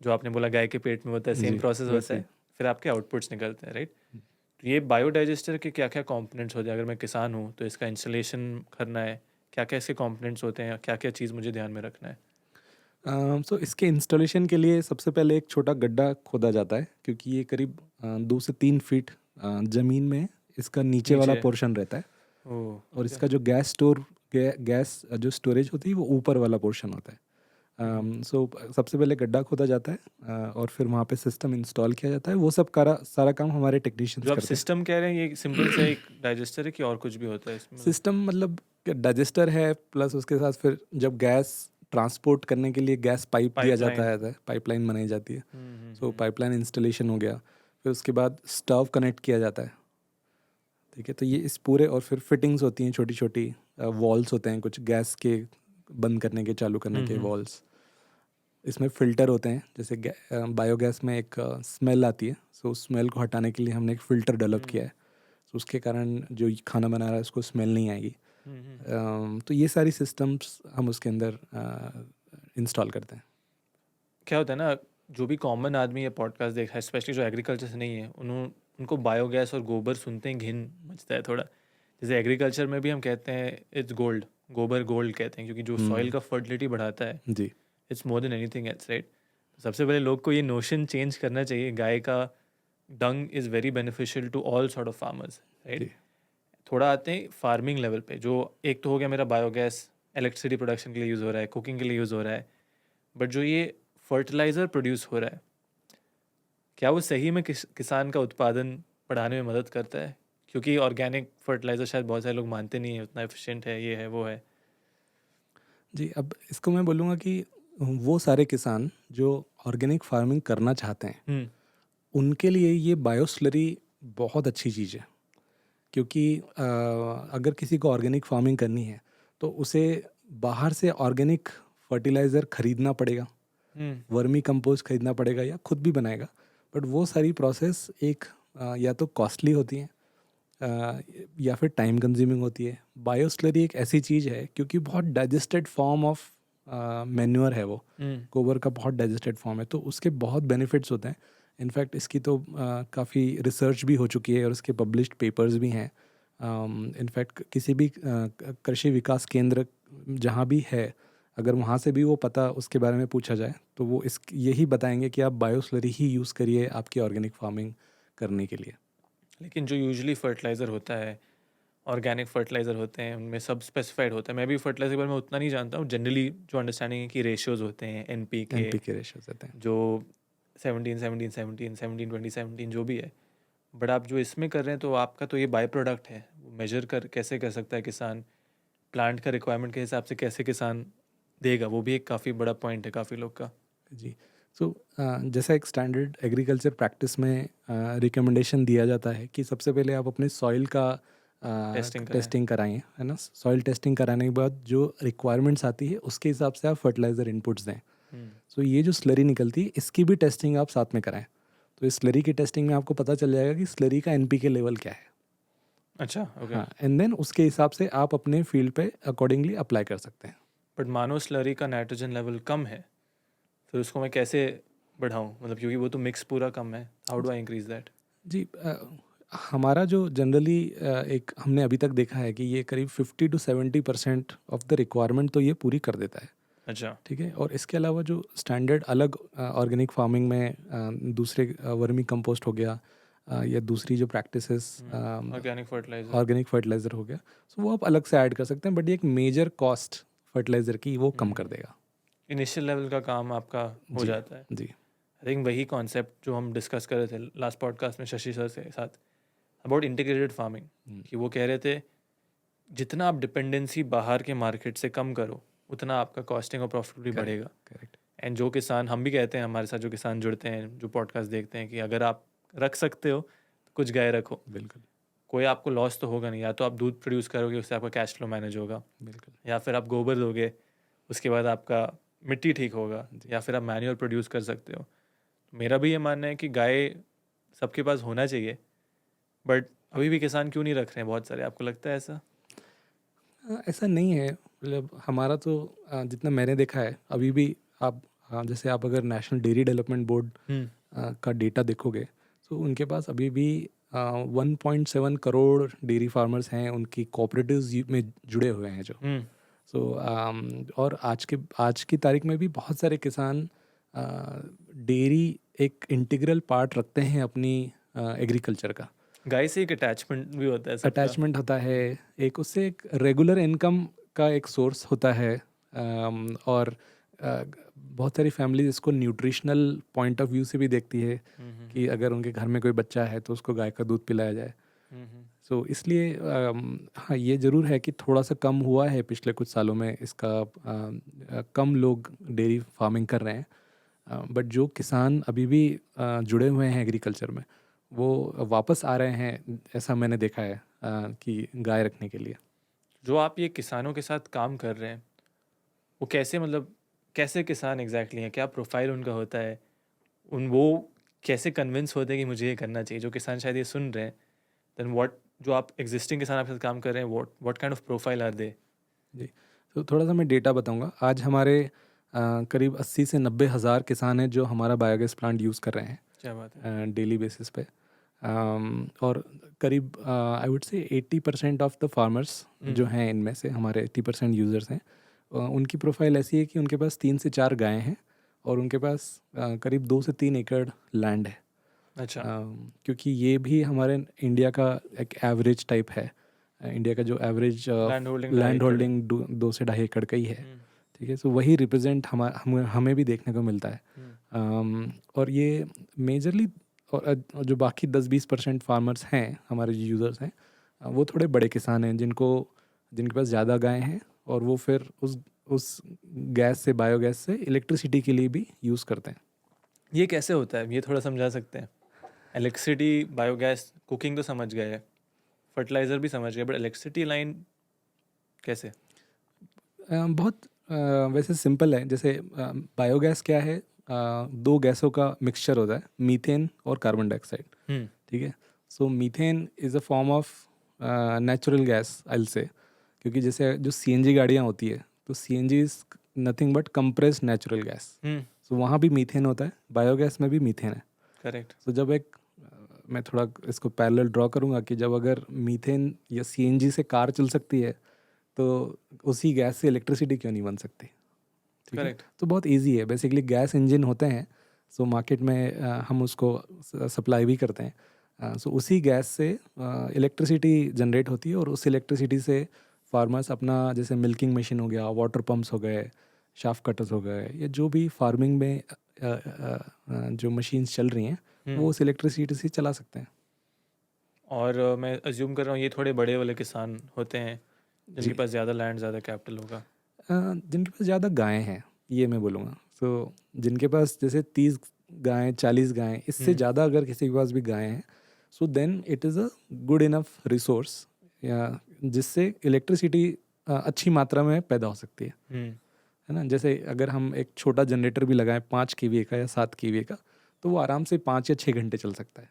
जो आपने बोला गाय के पेट में होता है, सेम जी, प्रोसेस होता वैसे है, ही। फिर आपके आउटपुट्स निकलते हैं, राइट? तो ये बायोडाइजेस्टर के क्या क्या कंपोनेंट्स होते हैं? अगर मैं किसान हूँ तो इसका इंस्टॉलेशन करना है, क्या क्या इसके कंपोनेंट्स होते हैं, क्या क्या चीज़ मुझे ध्यान में रखना है? सो इसके इंस्टॉलेशन के लिए सबसे पहले एक छोटा गड्ढा खोदा जाता है, क्योंकि ये करीब 2 से 3 फीट ज़मीन में इसका नीचे वाला नीचे। पोर्शन रहता है ओह, और ओके। इसका जो गैस जो स्टोरेज होती है वो ऊपर वाला पोर्शन होता है। सो सबसे पहले गड्ढा खोदा जाता है और फिर वहाँ पे सिस्टम इंस्टॉल किया जाता है। वो सब सारा काम हमारे टेक्नीशियंस जो आप करते हैं। सिस्टम कह रहे हैं ये सिंपल सा एक डाइजेस्टर है कि और कुछ भी होता है इसमें, मतलब? सिस्टम मतलब डाइजेस्टर है, प्लस उसके साथ फिर जब गैस ट्रांसपोर्ट करने के लिए गैस पाइप दिया जाता पाइपलाइन। है, पाइपलाइन बनाई जाती है। सो हम्म। पाइपलाइन इंस्टॉलेशन हो गया, फिर उसके बाद स्टव कनेक्ट किया जाता है, ठीक है। तो ये इस पूरे, और फिर फिटिंग्स होती हैं छोटी छोटी, वॉल्स होते हैं कुछ गैस के बंद करने के चालू करने के हम्म। वॉल्स। इसमें फ़िल्टर होते हैं, जैसे बायोगैस में एक स्मेल आती है, सो उस स्मेल को हटाने के लिए हमने एक फ़िल्टर डेवलप किया है। सो उसके कारण जो ये खाना बना रहा है उसको स्मेल नहीं आएगी। तो ये सारी सिस्टम्स हम उसके अंदर इंस्टॉल करते हैं। क्या होता है ना, जो भी कॉमन आदमी ये पॉडकास्ट देखा है, स्पेशली जो एग्रीकल्चर से नहीं है, उनको बायोगैस और गोबर सुनते ही घिन मचता है थोड़ा। जैसे एग्रीकल्चर में भी हम कहते हैं इट्स गोल्ड, गोबर गोल्ड कहते हैं, क्योंकि जो सॉइल का फर्टिलिटी बढ़ाता है, जी। It's more than anything else, right? सबसे पहले लोग को ये नोशन चेंज करना चाहिए। गाय का dung is very beneficial to all sort of farmers, right? जी। थोड़ा आते हैं फार्मिंग लेवल पे। जो एक तो हो गया मेरा बायोगैस, इलेक्ट्रिसिटी प्रोडक्शन के लिए यूज़ हो रहा है, कुकिंग के लिए यूज़ हो रहा है, बट जो ये फर्टिलाइज़र प्रोड्यूस हो रहा है, क्या वो सही में किसान का उत्पादन बढ़ाने में मदद करता है? क्योंकि ऑर्गेनिक फर्टिलाइज़र शायद बहुत सारे लोग मानते नहीं है उतना एफिशिएंट है, ये है वो है। जी, अब इसको मैं बोलूँगा कि वो सारे किसान जो ऑर्गेनिक फार्मिंग करना चाहते हैं, हम्म। उनके लिए ये बायो स्लरी बहुत अच्छी चीज़ है। क्योंकि अगर किसी को ऑर्गेनिक फार्मिंग करनी है तो उसे बाहर से ऑर्गेनिक फर्टिलाइज़र खरीदना पड़ेगा, वर्मी कंपोस्ट खरीदना पड़ेगा या खुद भी बनाएगा। बट वो सारी प्रोसेस एक या तो कॉस्टली होती हैं या फिर टाइम कंज्यूमिंग होती है। बायो स्लरी एक ऐसी चीज़ है क्योंकि बहुत डाइजेस्टेड फॉर्म ऑफ मैन्योर है वो, गोबर का बहुत डाइजेस्टेड फॉर्म है, तो उसके बहुत बेनिफिट्स होते हैं। इनफैक्ट इसकी तो काफ़ी रिसर्च भी हो चुकी है और उसके पब्लिश्ड पेपर्स भी हैं। इनफैक्ट किसी भी कृषि विकास केंद्र जहाँ भी है, अगर वहाँ से भी वो पता उसके बारे में पूछा जाए तो वो इस यही बताएंगे कि आप बायो स्लरी ही यूज़ करिए आपकी ऑर्गेनिक फार्मिंग करने के लिए। लेकिन जो यूजुअली फर्टिलाइज़र होता है, ऑर्गेनिक फर्टिलाइज़र होते हैं, उनमें सब स्पेसिफाइड होता है। मैं भी फर्टिलाइज़र के बारे में उतना नहीं जानता हूँ। जनरली जो अंडरस्टैंडिंग है कि रेशियोज़ होते हैं NPK, NPK रेशियोज होते हैं। जो 17-17-17, 17-20-17 जो भी है। बट आप जो इसमें कर रहे हैं तो आपका तो ये बाय प्रोडक्ट है, मेजर कैसे कर सकता है किसान, प्लांट का रिक्वायरमेंट के हिसाब से कैसे किसान देगा, वो भी एक काफ़ी बड़ा पॉइंट है काफ़ी लोग का। जी, सो जैसा एक स्टैंडर्ड एग्रीकल्चर प्रैक्टिस में रिकमेंडेशन दिया जाता है कि सबसे पहले आप अपने सॉइल का टेस्टिंग कराएं। टेस्टिंग कराएं, है ना। सॉइल टेस्टिंग कराने के बाद जो रिक्वायरमेंट्स आती है उसके हिसाब से आप फर्टिलाइज़र इनपुट्स दें। सो ये जो स्लरी निकलती है इसकी भी टेस्टिंग आप साथ में कराएं। तो इस स्लरी की टेस्टिंग में आपको पता चल जाएगा कि स्लरी का NPK लेवल क्या है। अच्छा, ओके। हाँ, एंड देन उसके हिसाब से आप अपने फील्ड पे अकॉर्डिंगली अप्लाई कर सकते हैं। बट मानो स्लरी का नाइट्रोजन लेवल कम है, फिर उसको मैं कैसे बढ़ाऊँ? मतलब क्योंकि वो तो मिक्स पूरा कम है, how do I increase that? जी, हमारा जो जनरली एक हमने अभी तक देखा है कि ये करीब 50 to 70% ऑफ द रिक्वायरमेंट तो ये पूरी कर देता है। अच्छा। ठीक है, और इसके अलावा जो स्टैंडर्ड अलग ऑर्गेनिक फार्मिंग में दूसरे वर्मी कंपोस्ट हो गया या दूसरी जो practices organic fertiliser. Organic fertiliser हो गया, सो वो आप अलग से ऐड कर सकते हैं। बट ये एक मेजर कॉस्ट फर्टिलाइज़र की वो कम कर देगा। इनिशियल लेवल का काम आपका हो जी जाता है। जी। आई थिंक वही कॉन्सेप्ट जो हम डिस्कस कर रहे थे लास्ट पॉडकास्ट में शशि सर के साथ, अबाउट इंटीग्रेटेड फार्मिंग, कि वो कह रहे थे जितना आप डिपेंडेंसी बाहर के मार्केट से कम करो उतना आपका कॉस्टिंग और प्रॉफिट भी बढ़ेगा। करेक्ट। एंड जो किसान, हम भी कहते हैं, हमारे साथ जो किसान जुड़ते हैं, जो पॉडकास्ट देखते हैं, कि अगर आप रख सकते हो तो कुछ गाय रखो, बिल्कुल कोई आपको लॉस तो होगा नहीं। या तो आप दूध प्रोड्यूस करोगे, उससे आपका कैश फ्लो मैनेज होगा, बिल्कुल। या फिर आप गोबर दोगे, उसके बाद आपका मिट्टी ठीक होगा, जी। या फिर आप मैन्योर प्रोड्यूस कर सकते हो। मेरा भी ये मानना है कि गाय सबके पास होना चाहिए, बट अभी भी किसान क्यों नहीं रख रहे हैं बहुत सारे? आपको लगता है ऐसा? ऐसा नहीं है, मतलब हमारा तो जितना मैंने देखा है अभी भी आप जैसे आप अगर नेशनल डेयरी डेवलपमेंट बोर्ड का डेटा देखोगे तो उनके पास अभी भी 1.7 करोड़ डेयरी फार्मर्स हैं, उनकी कोऑपरेटिव्स में जुड़े हुए हैं जो। सो और आज की तारीख में भी बहुत सारे किसान डेयरी एक इंटीग्रल पार्ट रखते हैं अपनी एग्रीकल्चर का। गाय से एक अटैचमेंट भी होता है सबका। अटैचमेंट होता है, एक उससे एक रेगुलर इनकम का एक सोर्स होता है। और बहुत सारी फैमिलीज इसको न्यूट्रिशनल पॉइंट ऑफ व्यू से भी देखती है कि अगर उनके घर में कोई बच्चा है तो उसको गाय का दूध पिलाया जाए। सो इसलिए हाँ, ये ज़रूर है कि थोड़ा सा कम हुआ है पिछले कुछ सालों में इसका, कम लोग डेयरी फार्मिंग कर रहे हैं। बट जो किसान अभी भी जुड़े हुए हैं एग्रीकल्चर में वो वापस आ रहे हैं, ऐसा मैंने देखा है कि गाय रखने के लिए। जो आप ये किसानों के साथ काम कर रहे हैं, वो कैसे, मतलब कैसे किसान एग्जैक्टली हैं? क्या प्रोफाइल उनका होता है? वो कैसे कन्विंस होते हैं कि मुझे ये करना चाहिए? जो किसान शायद ये सुन रहे हैं, देन व्हाट, जो आप एग्जिस्टिंग किसान आपके साथ काम कर रहे हैं, what kind of profile are they? जी, तो थोड़ा सा मैं डेटा बताऊंगा। आज हमारे करीब 80 से 90 हज़ार किसान हैं जो हमारा बायोगैस प्लांट यूज़ कर रहे हैं क्या बात है। डेली बेसिस पे। और करीब I would say 80% of the farmers जो हैं, इनमें से हमारे 80% यूज़र्स हैं, उनकी प्रोफाइल ऐसी है कि उनके पास 3 से 4 गायें हैं और उनके पास करीब 2 से 3 एकड़ लैंड है। अच्छा। क्योंकि ये भी हमारे इंडिया का एक एवरेज टाइप है। इंडिया का जो average land holding land holding 2 से 2.5 एकड़ का ही है। ठीक है। सो वही रिप्रेजेंट हमें भी देखने को मिलता है। और ये मेजरली, और जो बाकी 10-20% फार्मर्स हैं, हमारे जो यूज़र्स हैं, वो थोड़े बड़े किसान हैं जिनके पास ज़्यादा गायें हैं, और वो फिर उस गैस से, बायोगैस से इलेक्ट्रिसिटी के लिए भी यूज़ करते हैं। ये कैसे होता है, ये थोड़ा समझा सकते हैं? इलेक्ट्रिसिटी, बायोगैस, कुकिंग तो समझ गए, फर्टिलाइज़र भी समझ गए, बट इलेक्ट्रिसिटी लाइन कैसे? बहुत वैसे सिंपल है। जैसे बायोगैस क्या है, 2 गैसों का मिक्सचर होता है, मीथेन और कार्बन डाइऑक्साइड। हम्म ठीक है। So methane is a form of natural gas, I will say, क्योंकि जैसे जो सीएनजी गाड़ियाँ होती है, तो CNG is nothing but compressed natural gas. So वहाँ भी मीथेन होता है, बायोगैस में भी मीथेन है। करेक्ट। सो जब मैं थोड़ा इसको पैरेलल ड्रॉ करूँगा कि जब अगर मीथेन या सीएनजी से कार चल सकती है, तो उसी गैस से इलेक्ट्रिसिटी क्यों नहीं बन सकती? ठीक है। करेक्ट। तो बहुत इजी है, बेसिकली गैस इंजन होते हैं। सो मार्केट में हम उसको सप्लाई भी करते हैं। सो उसी गैस से इलेक्ट्रिसिटी जनरेट होती है, और उस इलेक्ट्रिसिटी से फार्मर्स अपना, जैसे मिल्किंग मशीन हो गया, वाटर पम्प्स हो गए, शाफ्ट कटर्स हो गए, या जो भी फार्मिंग में जो मशीन्स चल रही हैं, वो उस इलेक्ट्रिसिटी से चला सकते हैं। और मैं अज्यूम कर रहा हूँ ये थोड़े बड़े वाले किसान होते हैं जिनके जी। पास ज़्यादा लैंड, ज़्यादा कैपिटल होगा। जिनके पास ज़्यादा गायें हैं, ये मैं बोलूँगा। सो जिनके पास जैसे 30 गायें, 40 गायें, इससे ज़्यादा अगर किसी के पास भी गायें हैं, so then it is a good enough resource, या जिससे इलेक्ट्रिसिटी अच्छी मात्रा में पैदा हो सकती है ना। जैसे अगर हम एक छोटा जनरेटर भी लगाएं, 5 केवीए का या 7 केवीए का, तो वो आराम से 5 या 6 घंटे चल सकता है।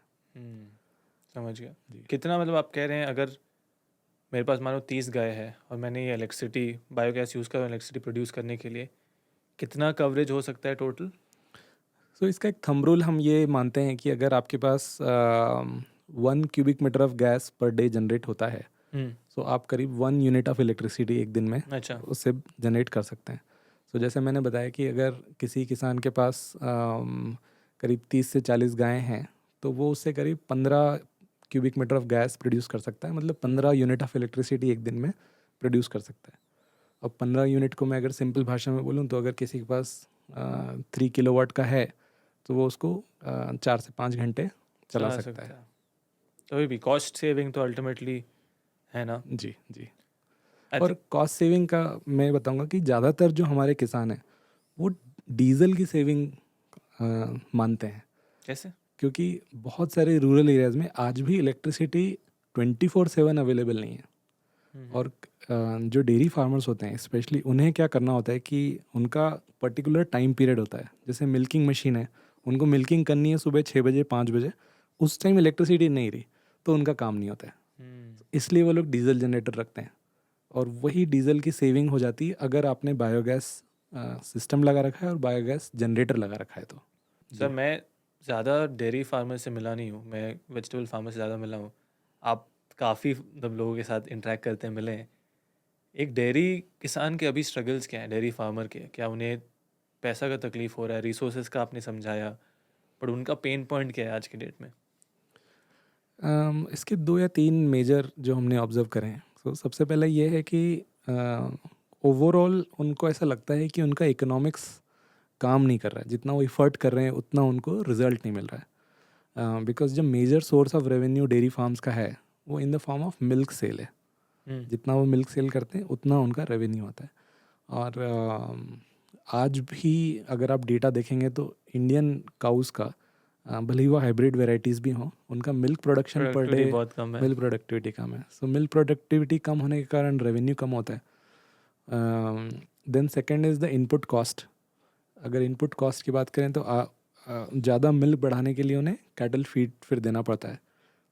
समझ गया। कितना, मतलब आप कह रहे हैं अगर मेरे पास मानो 30 गाय है और मैंने ये इलेक्ट्रिसिटी, बायोगैस यूज़ कर इलेक्ट्रिसिटी प्रोड्यूस करने के लिए, कितना कवरेज हो सकता है टोटल? सो इसका एक थंब रूल हम ये मानते हैं कि अगर आपके पास 1 cubic metre of gas per day generate होता है, सो आप करीब 1 यूनिट ऑफ इलेक्ट्रिसिटी एक दिन में अच्छा। उससे जनरेट कर सकते हैं। सो जैसे मैंने बताया कि अगर किसी किसान के पास करीब 30 से 40 गायें हैं, तो वो उससे करीब 15 cubic metre of gas produce कर सकता है, मतलब 15 यूनिट ऑफ इलेक्ट्रिसिटी एक दिन में प्रोड्यूस कर सकता है। अब 15 यूनिट को मैं अगर सिंपल भाषा में बोलूँ, तो अगर किसी के पास 3 किलोवाट का है, तो वो उसको 4 से 5 घंटे चला सकता है। तो भी कॉस्ट सेविंग तो अल्टीमेटली है ना। जी जी। और कॉस्ट सेविंग का मैं बताऊंगा कि ज़्यादातर जो हमारे किसान हैं, वो डीजल की सेविंग मानते हैं। कैसे? क्योंकि बहुत सारे रूरल एरियाज़ में आज भी इलेक्ट्रिसिटी 24/7 अवेलेबल नहीं है। और जो डेयरी फार्मर्स होते हैं स्पेशली, उन्हें क्या करना होता है कि उनका पर्टिकुलर टाइम पीरियड होता है। जैसे मिल्किंग मशीन है, उनको मिल्किंग करनी है सुबह 6 बजे, 5 बजे, उस टाइम इलेक्ट्रिसिटी नहीं रही तो उनका काम नहीं होता है। इसलिए वो लोग डीजल जनरेटर रखते हैं, और वही डीजल की सेविंग हो जाती है अगर आपने बायोगैस सिस्टम लगा रखा है और बायोगैस जनरेटर लगा रखा है तो। सर मैं ज़्यादा डेयरी फार्मर से मिला नहीं हूँ, मैं वेजिटेबल फार्मर से ज़्यादा मिला हूँ। आप काफ़ी मतलब लोगों के साथ इंटरेक्ट करते हैं, मिले हैं। एक डेयरी किसान के अभी स्ट्रगल्स क्या हैं, डेयरी फार्मर के? क्या उन्हें पैसा का तकलीफ़ हो रहा है? रिसोर्सेज का आपने समझाया, पर उनका पेन पॉइंट क्या है आज की डेट में? इसके 2 या 3 मेजर जो हमने ऑब्जर्व करें हैं। तो सबसे पहले ये है कि ओवरऑल उनको ऐसा लगता है कि उनका इकोनॉमिक्स काम नहीं कर रहा है, जितना वो इफ़र्ट कर रहे हैं उतना उनको रिजल्ट नहीं मिल रहा है। बिकॉज जो major source of revenue dairy farms का है, वो in the form of milk sale है। जितना वो मिल्क सेल करते हैं उतना उनका रेवेन्यू आता है। और आज भी अगर आप डेटा देखेंगे तो इंडियन काउस का, भले ही वो हाइब्रिड वेराइटीज़ भी हों, उनका मिल्क प्रोडक्शन पर डे, बहुत कम है। मिल्क प्रोडक्टिविटी कम है। सो मिल्क प्रोडक्टिविटी कम होने के कारण रेवेन्यू कम होता है। Then second is the input cost. अगर इनपुट कॉस्ट की बात करें तो ज़्यादा मिल्क बढ़ाने के लिए उन्हें कैटल फीड फिर देना पड़ता है,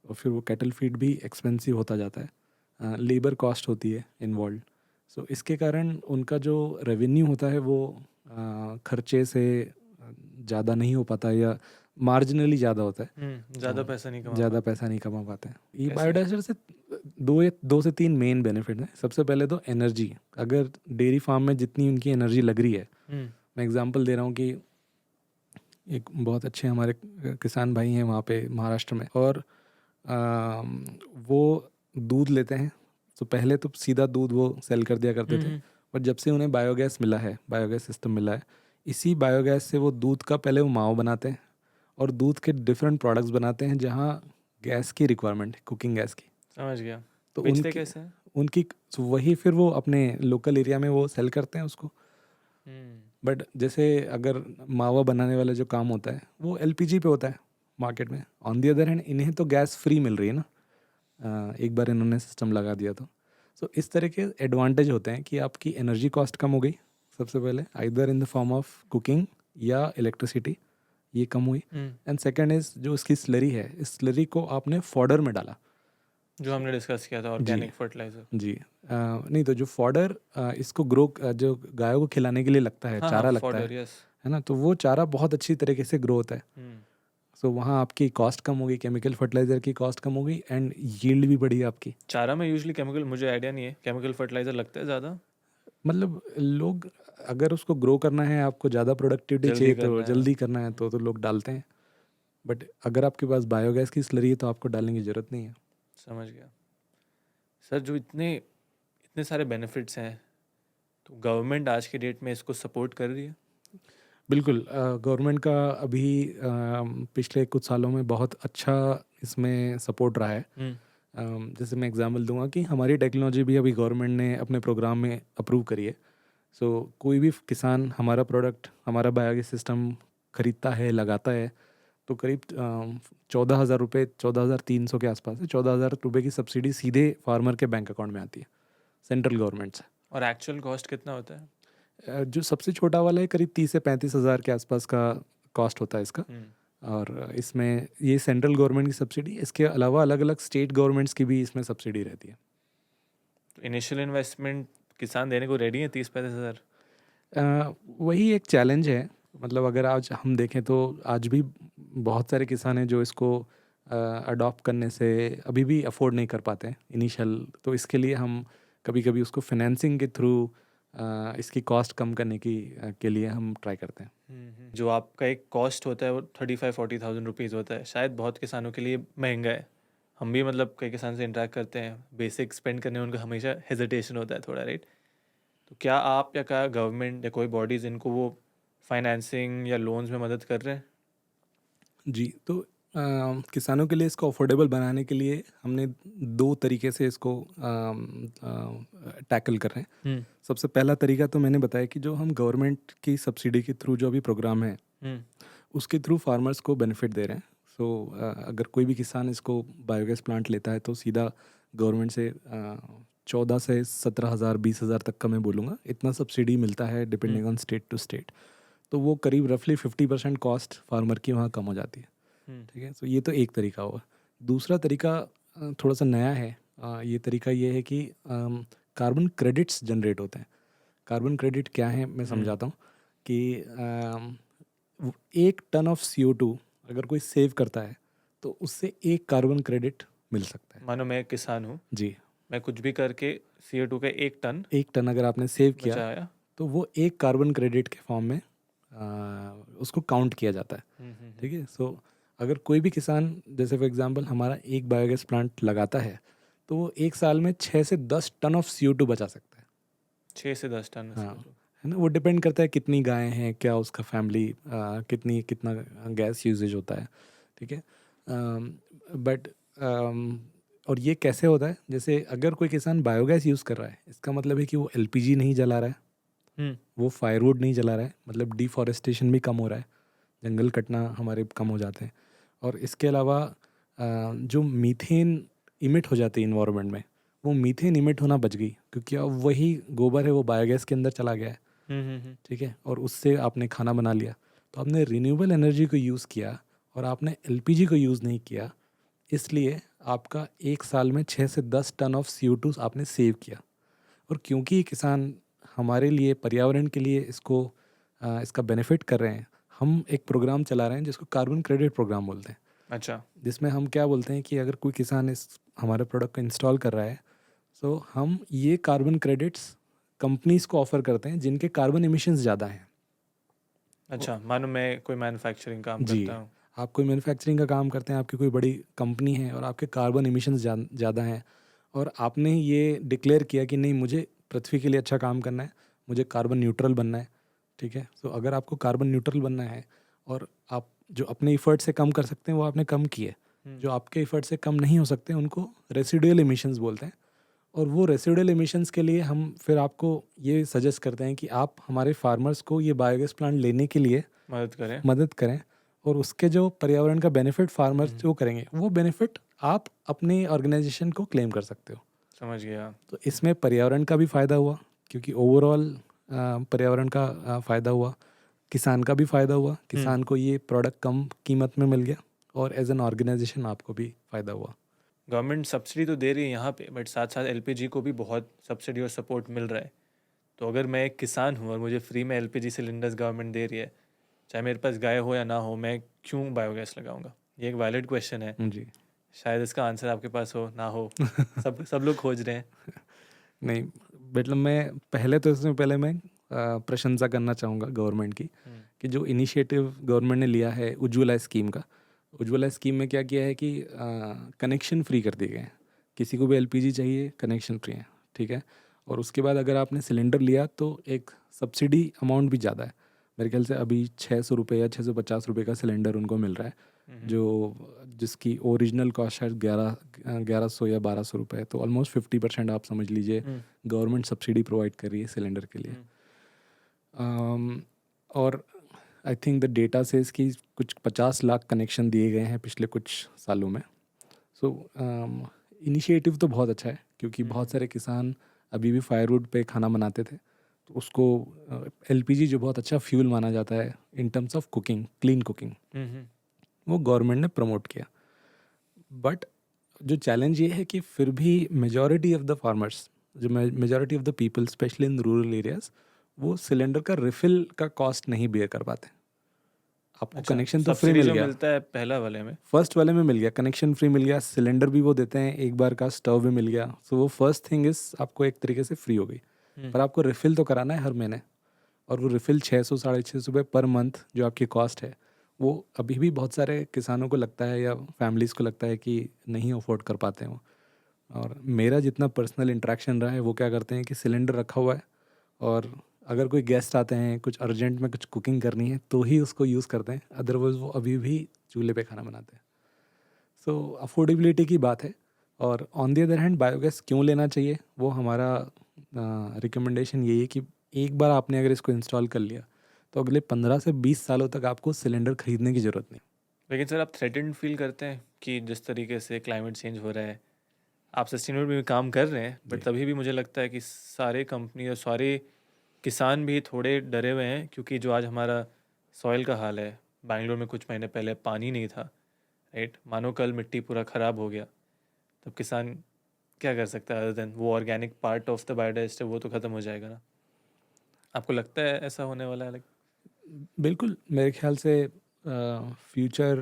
और फिर वो कैटल फीड भी एक्सपेंसिव होता जाता है। लेबर कॉस्ट होती है इन्वॉल्व। सो इसके कारण उनका जो रेवेन्यू होता है वो खर्चे से ज़्यादा नहीं हो पाता, या मार्जिनली ज़्यादा होता है। ज़्यादा पैसा नहीं कमा पाते हैं। ये बायोडाइवर्सिटी से 2 से 3 मेन बेनिफिट हैं। सबसे पहले तो एनर्जी। अगर डेयरी फार्म में जितनी उनकी एनर्जी लग रही है, मैं एग्जांपल दे रहा हूँ कि एक बहुत अच्छे हमारे किसान भाई हैं वहाँ पे महाराष्ट्र में, और वो दूध लेते हैं। तो पहले तो सीधा दूध वो सेल कर दिया करते थे, पर जब से उन्हें बायोगैस मिला है, बायोगैस सिस्टम मिला है, इसी बायोगैस से वो दूध का पहले वो मावा बनाते हैं और दूध के डिफरेंट प्रोडक्ट्स बनाते हैं जहाँ गैस की रिक्वायरमेंट है, कुकिंग गैस की। समझ गया। तो बेचते उनकी कैसे हैं? उनकी तो वही फिर वो अपने लोकल एरिया में वो सेल करते हैं उसको। हम्म। बट जैसे अगर मावा बनाने वाला जो काम होता है वो एलपीजी पे होता है मार्केट में। ऑन दी अदर हैंड इन्हें तो गैस फ्री मिल रही है ना, एक बार इन्होंने सिस्टम लगा दिया तो। सो इस तरह के एडवांटेज होते हैं कि आपकी एनर्जी कॉस्ट कम हो गई सबसे पहले, either in the form of cooking या इलेक्ट्रिसिटी, ये कम हुई। एंड सेकंड इज़ जो उसकी स्लरी है, इस स्लरी को आपने फॉडर में डाला। जो हमने डिस्कस किया था, जी ऑर्गेनिक फर्टिलाइजर। जी। नहीं तो जो फॉडर इसको ग्रो जो गायों को खिलाने के लिए लगता है, हाँ हाँ, चारा लगता फॉडर, यस। है ना, तो वो चारा बहुत अच्छी तरीके से ग्रो होता है। सो वहाँ आपकी कॉस्ट कम होगी, केमिकल फर्टिलाइज़र की कॉस्ट कम होगी एंड यील्ड भी बढ़ी आपकी। चारा में यूजुअली केमिकल, मुझे आइडिया नहीं है, केमिकल फर्टिलाइजर लगता है ज़्यादा, मतलब लोग अगर उसको ग्रो करना है, आपको ज़्यादा प्रोडक्टिविटी जल्दी चाहिए तो करना है। जल्दी करना है तो लोग डालते हैं। बट अगर आपके पास बायोगैस की स्लरी है तो आपको डालने की ज़रूरत नहीं है। समझ गया। सर, जो इतने इतने सारे बेनिफिट्स हैं, तो गवर्नमेंट आज के डेट में इसको सपोर्ट कर रही है? बिल्कुल, गवर्नमेंट का अभी पिछले कुछ सालों में बहुत अच्छा इसमें सपोर्ट रहा है। जैसे मैं एग्जांपल दूंगा कि हमारी टेक्नोलॉजी भी अभी गवर्नमेंट ने अपने प्रोग्राम में अप्रूव करी है। सो कोई भी किसान हमारा प्रोडक्ट, हमारा बायोगैस सिस्टम खरीदता है, लगाता है, तो करीब 14,000 रुपये, 14,300 के आसपास है, 14,000 रुपये की सब्सिडी सीधे फार्मर के बैंक अकाउंट में आती है सेंट्रल गवर्नमेंट से। और एक्चुअल कॉस्ट कितना होता है? जो सबसे छोटा वाला है करीब 30 से 35 हज़ार के आसपास का कॉस्ट होता है इसका। और इसमें ये सेंट्रल गवर्नमेंट की सब्सिडी, इसके अलावा अलग अलग स्टेट गवर्नमेंट्स की भी इसमें सब्सिडी रहती है। तो इनिशियल इन्वेस्टमेंट किसान देने को रेडी है 30-35 हज़ार? वही एक चैलेंज है। मतलब अगर आज हम देखें तो आज भी बहुत सारे किसान हैं जो इसको अडॉप्ट करने से अभी भी अफोर्ड नहीं कर पाते हैं इनिशियल। तो इसके लिए हम कभी कभी उसको फाइनेंसिंग के थ्रू इसकी कॉस्ट कम करने के लिए हम ट्राई करते हैं। जो आपका एक कॉस्ट होता है वो 35-40,000 रुपीज़ होता है, शायद बहुत किसानों के लिए महंगा है। हम भी मतलब कई किसान से इंटरेक्ट करते हैं, बेसिक स्पेंड करने में उनका हमेशा हेजिटेशन होता है थोड़ा, राइट? तो क्या आप या क्या गवर्नमेंट या कोई बॉडीज़ इनको वो फाइनेंसिंग या लोन्स में मदद कर रहे हैं? जी, तो किसानों के लिए इसको अफोर्डेबल बनाने के लिए हमने दो तरीके से इसको टैकल कर रहे हैं। सबसे पहला तरीका तो मैंने बताया कि जो हम गवर्नमेंट की सब्सिडी के थ्रू जो अभी प्रोग्राम है उसके थ्रू फार्मर्स को बेनिफिट दे रहे हैं। सो अगर कोई भी किसान इसको बायोगैस प्लांट लेता है तो सीधा गवर्नमेंट से 14 से 17 हज़ार, 20 हज़ार तक का मैं बोलूँगा, इतना सब्सिडी मिलता है depending on state to state. तो वो करीब रफली 50% कॉस्ट फार्मर की वहाँ कम हो जाती है। ठीक है, तो ये तो एक तरीका हुआ। दूसरा तरीका थोड़ा सा नया है। ये तरीका ये है कि कार्बन क्रेडिट्स जनरेट होते हैं। कार्बन क्रेडिट क्या है मैं समझाता हूँ कि 1 टन ऑफ CO2 अगर कोई सेव करता है तो उससे 1 कार्बन क्रेडिट मिल सकता है। मानो मैं एक किसान हूँ, जी, मैं कुछ भी करके CO2 का 1 टन 1 टन अगर आपने सेव किया बचाया। तो वो 1 कार्बन क्रेडिट के फॉर्म में उसको काउंट किया जाता है। ठीक है, सो अगर कोई भी किसान जैसे फॉर एग्जांपल हमारा एक बायोगैस प्लांट लगाता है तो वो 1 साल में 6 से 10 टन ऑफ CO2 बचा सकता है। 6 से 10 टन हाँ, है ना, वो डिपेंड करता है कितनी गायें हैं, क्या उसका फैमिली कितना गैस यूजेज होता है। ठीक है, बट और ये कैसे होता है, जैसे अगर कोई किसान बायोगैस यूज़ कर रहा है इसका मतलब है कि वो LPG नहीं जला रहा है, वो फायरवुड नहीं जला रहा है, मतलब डिफॉरेस्टेशन भी कम हो रहा है, जंगल कटना हमारे कम हो जाते हैं। और इसके अलावा जो मीथेन इमिट हो जाती है इन्वायरमेंट में, वो मीथेन इमिट होना बच गई क्योंकि अब वही गोबर है वो बायोगैस के अंदर चला गया है। ठीक है, और उससे आपने खाना बना लिया, तो आपने रिन्यूएबल एनर्जी को यूज़ किया और आपने LPG को यूज़ नहीं किया, इसलिए आपका 1 साल में 6 से 10 टन ऑफ CO2 आपने सेव किया। और क्योंकि ये किसान हमारे लिए, पर्यावरण के लिए इसका बेनिफिट कर रहे हैं, हम एक प्रोग्राम चला रहे हैं जिसको कार्बन क्रेडिट प्रोग्राम बोलते हैं। अच्छा। जिसमें हम क्या बोलते हैं कि अगर कोई किसान इस हमारे प्रोडक्ट को इंस्टॉल कर रहा है तो हम ये कार्बन क्रेडिट्स कंपनीज को ऑफर करते हैं जिनके कार्बन एमिशंस ज़्यादा हैं। अच्छा, मानो मैं कोई मैन्युफैक्चरिंग काम जी, करता हूँ। आप कोई मैन्युफैक्चरिंग का काम करते हैं, आपकी कोई बड़ी कंपनी है और आपके कार्बन एमिशंस ज़्यादा हैं, और आपने ये डिक्लेयर किया कि नहीं, मुझे पृथ्वी के लिए अच्छा काम करना है, मुझे कार्बन न्यूट्रल बनना है, ठीक है। तो अगर आपको कार्बन न्यूट्रल बनना है और आप जो अपने इफ़र्ट से कम कर सकते हैं वो आपने कम किए, जो आपके इफ़र्ट से कम नहीं हो सकते उनको रेसिडुअल एमिशंस बोलते हैं। और वो रेसिडुअल एमिशंस के लिए हम फिर आपको ये सजेस्ट करते हैं कि आप हमारे फार्मर्स को ये बायोगैस प्लांट लेने के लिए मदद करें और उसके जो पर्यावरण का बेनिफिट फार्मर्स जो करेंगे वो बेनिफिट आप अपनी ऑर्गेनाइजेशन को क्लेम कर सकते हो। समझ गया। तो इसमें पर्यावरण का भी फ़ायदा हुआ, क्योंकि ओवरऑल पर्यावरण का फ़ायदा हुआ, किसान का भी फ़ायदा हुआ, किसान को ये प्रोडक्ट कम कीमत में मिल गया और एज एन ऑर्गेनाइजेशन आपको भी फ़ायदा हुआ। गवर्नमेंट सब्सिडी तो दे रही है यहाँ पे, बट साथ साथ एलपीजी को भी बहुत सब्सिडी और सपोर्ट मिल रहा है। तो अगर मैं एक किसान हूँ और मुझे फ्री में एलपीजी सिलेंडर्स गवर्नमेंट दे रही है, चाहे मेरे पास गाय हो या ना हो, मैं क्यों बायोगैस लगाऊंगा? ये एक वैलिड क्वेश्चन है। जी। शायद इसका आंसर आपके पास हो ना हो, सब लोग खोज रहे हैं। नहीं, मतलब मैं पहले तो इसमें पहले मैं प्रशंसा करना चाहूँगा गवर्नमेंट की कि जो इनिशिएटिव गवर्नमेंट ने लिया है उज्ज्वला स्कीम का। उज्ज्वला स्कीम में क्या किया है कि कनेक्शन फ्री कर दिए गए हैं। किसी को भी एलपीजी चाहिए, कनेक्शन फ्री है, ठीक है। और उसके बाद अगर आपने सिलेंडर लिया तो एक सब्सिडी अमाउंट भी ज़्यादा है। मेरे ख्याल से अभी 600 रुपये या 650 रुपये का सिलेंडर उनको मिल रहा है, जो जिसकी ओरिजिनल कॉस्ट शायद 1100 या 1200 रुपये है। तो ऑलमोस्ट 50% आप समझ लीजिए गवर्नमेंट सब्सिडी प्रोवाइड कर रही है सिलेंडर के लिए। और I think the data says कि कुछ 50 लाख कनेक्शन दिए गए हैं पिछले कुछ सालों में। सो इनिशिएटिव तो बहुत अच्छा है, क्योंकि बहुत सारे किसान अभी भी फायरवुड पे खाना बनाते थे, तो उसको एलपीजी जो बहुत अच्छा फ्यूल माना जाता है in terms of cooking, clean cooking, वो गवर्नमेंट ने प्रमोट किया। बट जो चैलेंज ये है कि फिर भी मेजॉरिटी ऑफ द फार्मर्स, जो majority of the people specially in rural areas, वो सिलेंडर का रिफिल का कॉस्ट नहीं बेयर कर पाते। आपको कनेक्शन तो फ्री मिल गया, मिलता है पहला वाले में, फर्स्ट वाले में मिल गया, कनेक्शन फ्री मिल गया, सिलेंडर भी वो देते हैं, एक बार का स्टव भी मिल गया। सो वो फर्स्ट थिंग इज आपको एक तरीके से फ्री हो गई। पर आपको रिफिल तो कराना है हर महीने, और वो रिफिल 600 650 रुपये पर मंथ जो आपकी कॉस्ट है, वो अभी भी बहुत सारे किसानों को लगता है या फैमिलीज़ को लगता है कि नहीं अफोर्ड कर पाते हैं वो। और मेरा जितना पर्सनल इंटरेक्शन रहा है, वो क्या करते हैं कि सिलेंडर रखा हुआ है और अगर कोई गेस्ट आते हैं, कुछ अर्जेंट में कुछ कुकिंग करनी है, तो ही उसको यूज़ करते हैं, अदरवाइज़ वो अभी भी चूल्हे पे खाना बनाते हैं। सो अफोर्डेबिलिटी की बात है। और on the other hand biogas क्यों लेना चाहिए, वो हमारा रिकमेंडेशन यही है कि एक बार आपने अगर इसको इंस्टॉल कर लिया तो अगले 15 से 20 सालों तक आपको सिलेंडर खरीदने की ज़रूरत नहीं। लेकिन सर, आप थ्रेटेंड फील करते हैं कि जिस तरीके से क्लाइमेट चेंज हो रहा है, आप सस्टेनेबल में काम कर रहे हैं, बट तभी भी मुझे लगता है कि सारे कंपनी और सारे किसान भी थोड़े डरे हुए हैं, क्योंकि जो आज हमारा सॉइल का हाल है, बैंगलोर में कुछ महीने पहले पानी नहीं था, राइट? मानो कल मिट्टी पूरा ख़राब हो गया, तब किसान क्या कर सकता है अदर देन वो organic part of the biodiversity, वो तो ख़त्म हो जाएगा ना। आपको लगता है ऐसा होने वाला है? बिल्कुल, मेरे ख्याल से फ्यूचर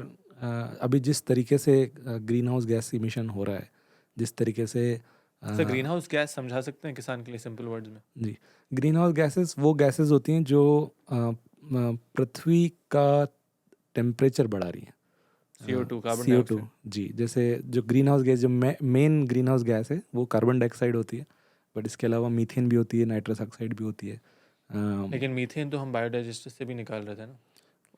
अभी जिस तरीके से ग्रीन हाउस गैस इमिशन हो रहा है, जिस तरीके से सर, ग्रीन हाउस गैस समझा सकते हैं किसान के लिए सिंपल वर्ड्स में? जी, ग्रीन हाउस गैसेस वो गैसेस होती हैं जो पृथ्वी का टेम्परेचर बढ़ा रही हैं। CO2, carbon CO2 dioxide. जी, जैसे जो ग्रीन हाउस गैस, जो मेन ग्रीन हाउस गैस है वो कार्बन डाइऑक्साइड होती है, बट इसके अलावा मीथेन भी होती है, नाइट्रस ऑक्साइड भी होती है। लेकिन मीथेन तो हम बायोडाइजेस्टर से भी निकाल रहे थे ना।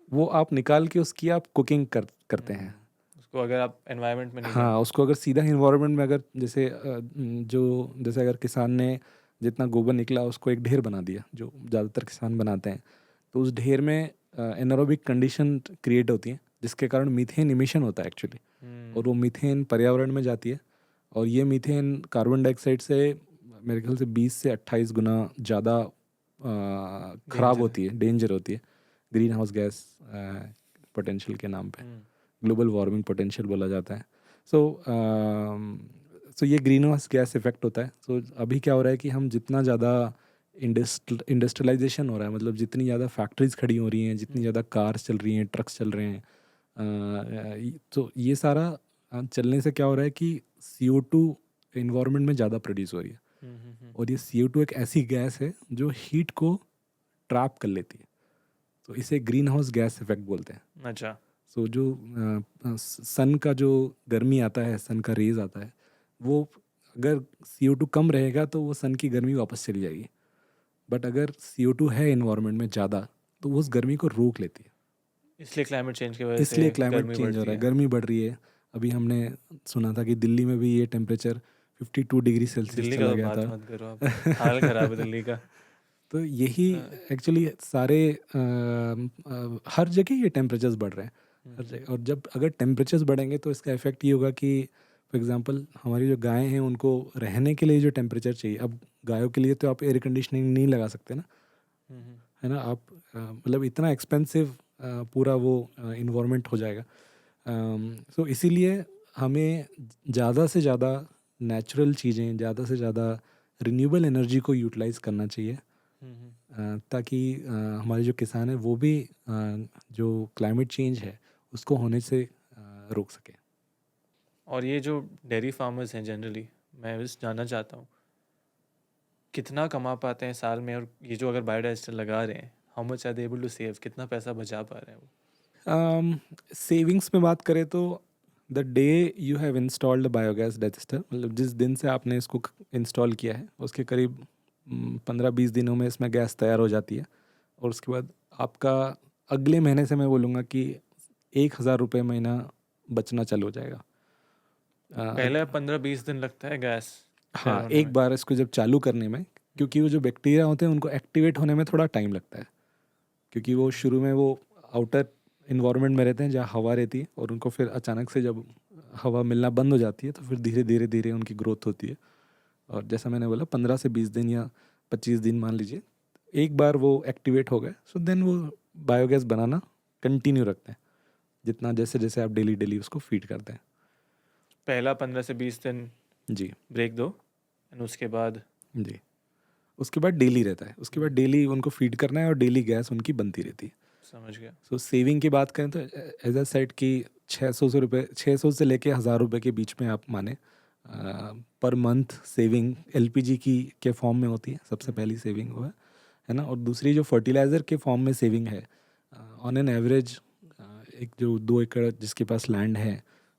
वो आप निकाल के उसकी आप कुकिंग करते हैं। उसको अगर आप एनवायरनमेंट में नहीं हाँ, उसको अगर सीधा इन्वायरमेंट में, अगर जैसे जैसे अगर किसान ने जितना गोबर निकला उसको एक ढेर बना दिया, जो ज़्यादातर किसान बनाते हैं, तो उस ढेर में एनारोबिक कंडीशन क्रिएट होती हैं, जिसके कारण मीथेन इमिशन होता है एक्चुअली। और वो मीथेन पर्यावरण में जाती है, और ये मीथेन कार्बन डाइऑक्साइड से मेरे ख्याल से 20 से 28 गुना ज़्यादा ख़राब होती है, डेंजर होती है, ग्रीन हाउस गैस पोटेंशियल के नाम पे ग्लोबल वार्मिंग पोटेंशियल बोला जाता है। सो ये ग्रीन हाउस गैस इफेक्ट होता है। सो अभी क्या हो रहा है कि हम जितना ज़्यादा इंडस्ट्रियलाइजेशन हो रहा है, मतलब जितनी ज़्यादा फैक्ट्रीज खड़ी हो रही हैं, जितनी ज़्यादा कार्स चल रही हैं, ट्रक्स चल रहे हैं, तो ये सारा चलने से क्या हो रहा है कि CO2 इन्वायरमेंट में ज़्यादा प्रोड्यूस हो रही है। और ये CO2 एक ऐसी गैस है जो हीट को ट्रैप कर लेती है, तो इसे ग्रीन हाउस गैस इफेक्ट बोलते हैं। अच्छा। सो जो सन का जो गर्मी आता है, सन का रेज आता है, वो अगर CO2 कम रहेगा तो वो सन की गर्मी वापस चली जाएगी, बट अगर CO2 है इन्वायरमेंट में ज़्यादा तो वो उस गर्मी को रोक लेती है। इसलिए क्लाइमेट चेंज की वजह इसलिए से क्लाइमेट गर्मी चेंज हो बढ़ती रहा है, है। गर्मी बढ़ रही है। अभी हमने सुना था कि दिल्ली में भी ये टेम्परेचर 52 डिग्री सेल्सियस दिल्ली का चला तो गया बात था। मत करो आप, हाल खराब है दिल्ली का। तो यही अ, एक्चुअली सारे हर जगह ये टेम्परेचर्स बढ़ रहे हैं, हर हम्म, जगह। और जब अगर टेम्परेचर्स बढ़ेंगे तो इसका इफेक्ट ये होगा कि फॉर एग्जांपल हमारी जो गायें हैं उनको रहने के लिए जो टेम्परेचर चाहिए, अब गायों के लिए तो आप एयर कंडीशनिंग नहीं लगा सकते ना, हम्म, है ना। आप मतलब इतना एक्सपेंसिव पूरा वो इन्वायरमेंट हो जाएगा। सो इसीलिए हमें ज़्यादा से ज़्यादा नेचुरल चीज़ें, ज़्यादा से ज़्यादा रिन्यूएबल एनर्जी को यूटिलाइज करना चाहिए, ताकि हमारे जो किसान हैं वो भी जो क्लाइमेट चेंज है उसको होने से रोक सके। और ये जो डेयरी फार्मर्स हैं जनरली, मैं बस जानना चाहता हूँ कितना कमा पाते हैं साल में, और ये जो अगर बायोडाइजेस्टर लगा रहे हैं, how much are they able to save, कितना पैसा बचा पा रहे हैं वो? सेविंग्स में बात करें तो the day you have installed biogas digester, मतलब जिस दिन से आपने इसको इंस्टॉल किया है उसके करीब 15-20 दिनों में इसमें गैस तैयार हो जाती है। और उसके बाद आपका अगले महीने से मैं बोलूँगा कि 1,000 रुपये महीना बचना चालू हो जाएगा। पहले 15-20 दिन लगता है गैस तैयार हाँ, होने एक में। बार इसको जब चालू करने में, क्योंकि वो जो बैक्टीरिया होते हैं उनको एक्टिवेट होने में थोड़ा टाइम लगता है, क्योंकि वो शुरू में वो आउटर इन्वायरमेंट में रहते हैं जहाँ हवा रहती है, और उनको फिर अचानक से जब हवा मिलना बंद हो जाती है तो फिर धीरे धीरे धीरे उनकी ग्रोथ होती है। और जैसा मैंने बोला 15 से 20 दिन या 25 दिन मान लीजिए, एक बार वो एक्टिवेट हो गए सो देन वो बायोगैस बनाना कंटिन्यू रखते हैं, जितना जैसे जैसे आप डेली डेली उसको फीड करते हैं। पहला 15 से 20 दिन जी ब्रेक दो, एंड उसके बाद जी। उसके बाद डेली रहता है, उसके बाद डेली उनको फीड करना है और डेली गैस उनकी बनती रहती है। समझ गया। सो सेविंग की बात करें तो एज अ सेट की 600 से लेके 1,000 रुपये के बीच में आप माने पर मंथ सेविंग LPG की के फॉर्म में होती है। सबसे पहली सेविंग वो है ना। और दूसरी जो फर्टिलाइज़र के फॉर्म में सेविंग है, ऑन एन एवरेज एक जो 2 एकड़ जिसके पास लैंड है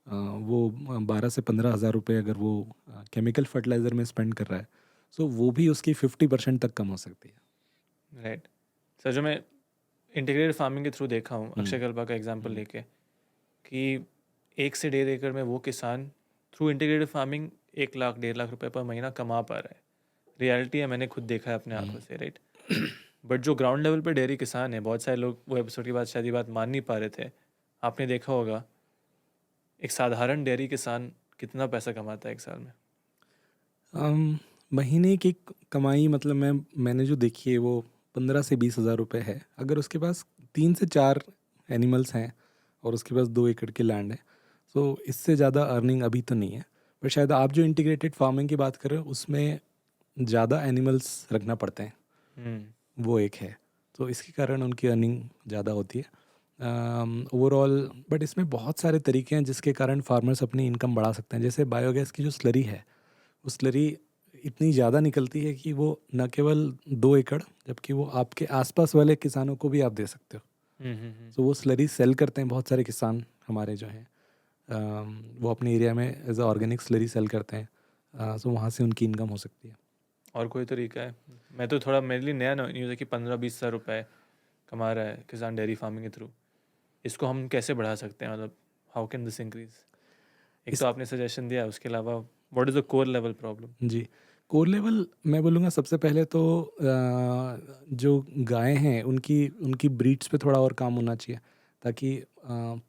वो 12 से 15 हज़ार रुपये अगर वो केमिकल फर्टिलाइज़र में स्पेंड कर रहा है, सो वो भी उसकी 50% तक कम हो सकती है। राइट सर, जो मैं इंटीग्रेटेड फार्मिंग के थ्रू देखा हूँ, हम्म, अक्षय कल्पा का एग्जांपल हम्म, लेके, कि 1 से 1.5 एकड़ में वो किसान through integrated farming 1 lakh 1.5 lakh रुपए पर महीना कमा पा रहा है। रियलिटी है, मैंने खुद देखा है अपने आंखों से, राइट। बट जो ग्राउंड लेवल पे डेयरी किसान है, बहुत सारे लोग वो एपिसोड के बाद शायद ये बात मान नहीं पा रहे थे। आपने देखा होगा एक साधारण डेयरी किसान कितना पैसा कमाता है एक साल में? महीने की कमाई मतलब मैंने जो देखी है वो 15 से 20 हज़ार रुपये है, अगर उसके पास 3 से 4 एनिमल्स हैं और उसके पास 2 एकड़ की लैंड है। सो इससे ज़्यादा अर्निंग अभी तो नहीं है, पर शायद आप जो इंटीग्रेटेड फार्मिंग की बात कर रहे हो उसमें ज़्यादा एनिमल्स रखना पड़ते हैं, वो एक है, तो इसके कारण उनकी अर्निंग ज़्यादा होती है ओवरऑल। बट इसमें बहुत सारे तरीके हैं जिसके कारण फार्मर्स अपनी इनकम बढ़ा सकते हैं। जैसे बायोगैस की जो स्लरी है, वो स्लरी इतनी ज़्यादा निकलती है कि वो न केवल 2 एकड़, जबकि वो आपके आसपास वाले किसानों को भी आप दे सकते हो। तो वो स्लरी सेल करते हैं बहुत सारे किसान हमारे जो हैं, वो अपने एरिया में as a organic slurry sale करते हैं, सो वहाँ से उनकी इनकम हो सकती है। और कोई तरीका है? मैं तो थोड़ा, मेरे लिए नया न्यूज़ है कि 15-20 हज़ार रुपये कमा रहा है किसान डेयरी फार्मिंग के थ्रू। इसको हम कैसे बढ़ा सकते हैं, मतलब हाउ कैन दिस इंक्रीज? एक इस तो आपने सजेशन दिया, उसके अलावा what is the core level problem? जी, कोर लेवल मैं बोलूँगा सबसे पहले तो जो गायें हैं उनकी उनकी ब्रीड्स पे थोड़ा और काम होना चाहिए, ताकि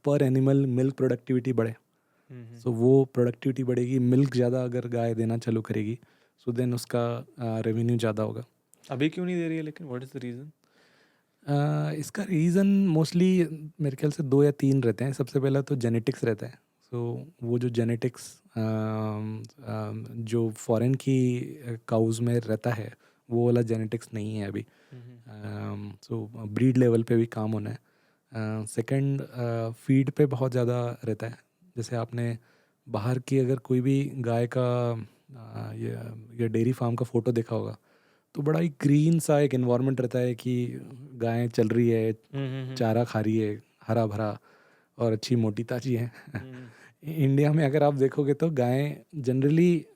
पर एनिमल मिल्क प्रोडक्टिविटी बढ़े। सो वो प्रोडक्टिविटी बढ़ेगी, मिल्क ज़्यादा अगर गाय देना चालू करेगी सो देन उसका रेवेन्यू ज़्यादा होगा। अभी क्यों नहीं दे रही है लेकिन, व्हाट इज़ द रीज़न? इसका रीज़न मोस्टली मेरे ख्याल से 2 या 3 रहते हैं। सबसे पहला तो जेनेटिक्स रहता है। सो वो जो जेनेटिक्स जो फॉरेन की काउज में रहता है वो वाला जेनेटिक्स नहीं है अभी। सो ब्रीड लेवल पे भी काम होना है। सेकंड, फीड पे बहुत ज़्यादा रहता है। जैसे आपने बाहर की अगर कोई भी गाय का या डेयरी फार्म का फ़ोटो देखा होगा तो बड़ा ही ग्रीन सा एक एनवायरनमेंट रहता है कि गायें चल रही है, चारा खा रही है, हरा भरा और अच्छी मोटी ताजी है। इंडिया में अगर आप देखोगे तो गायें जनरली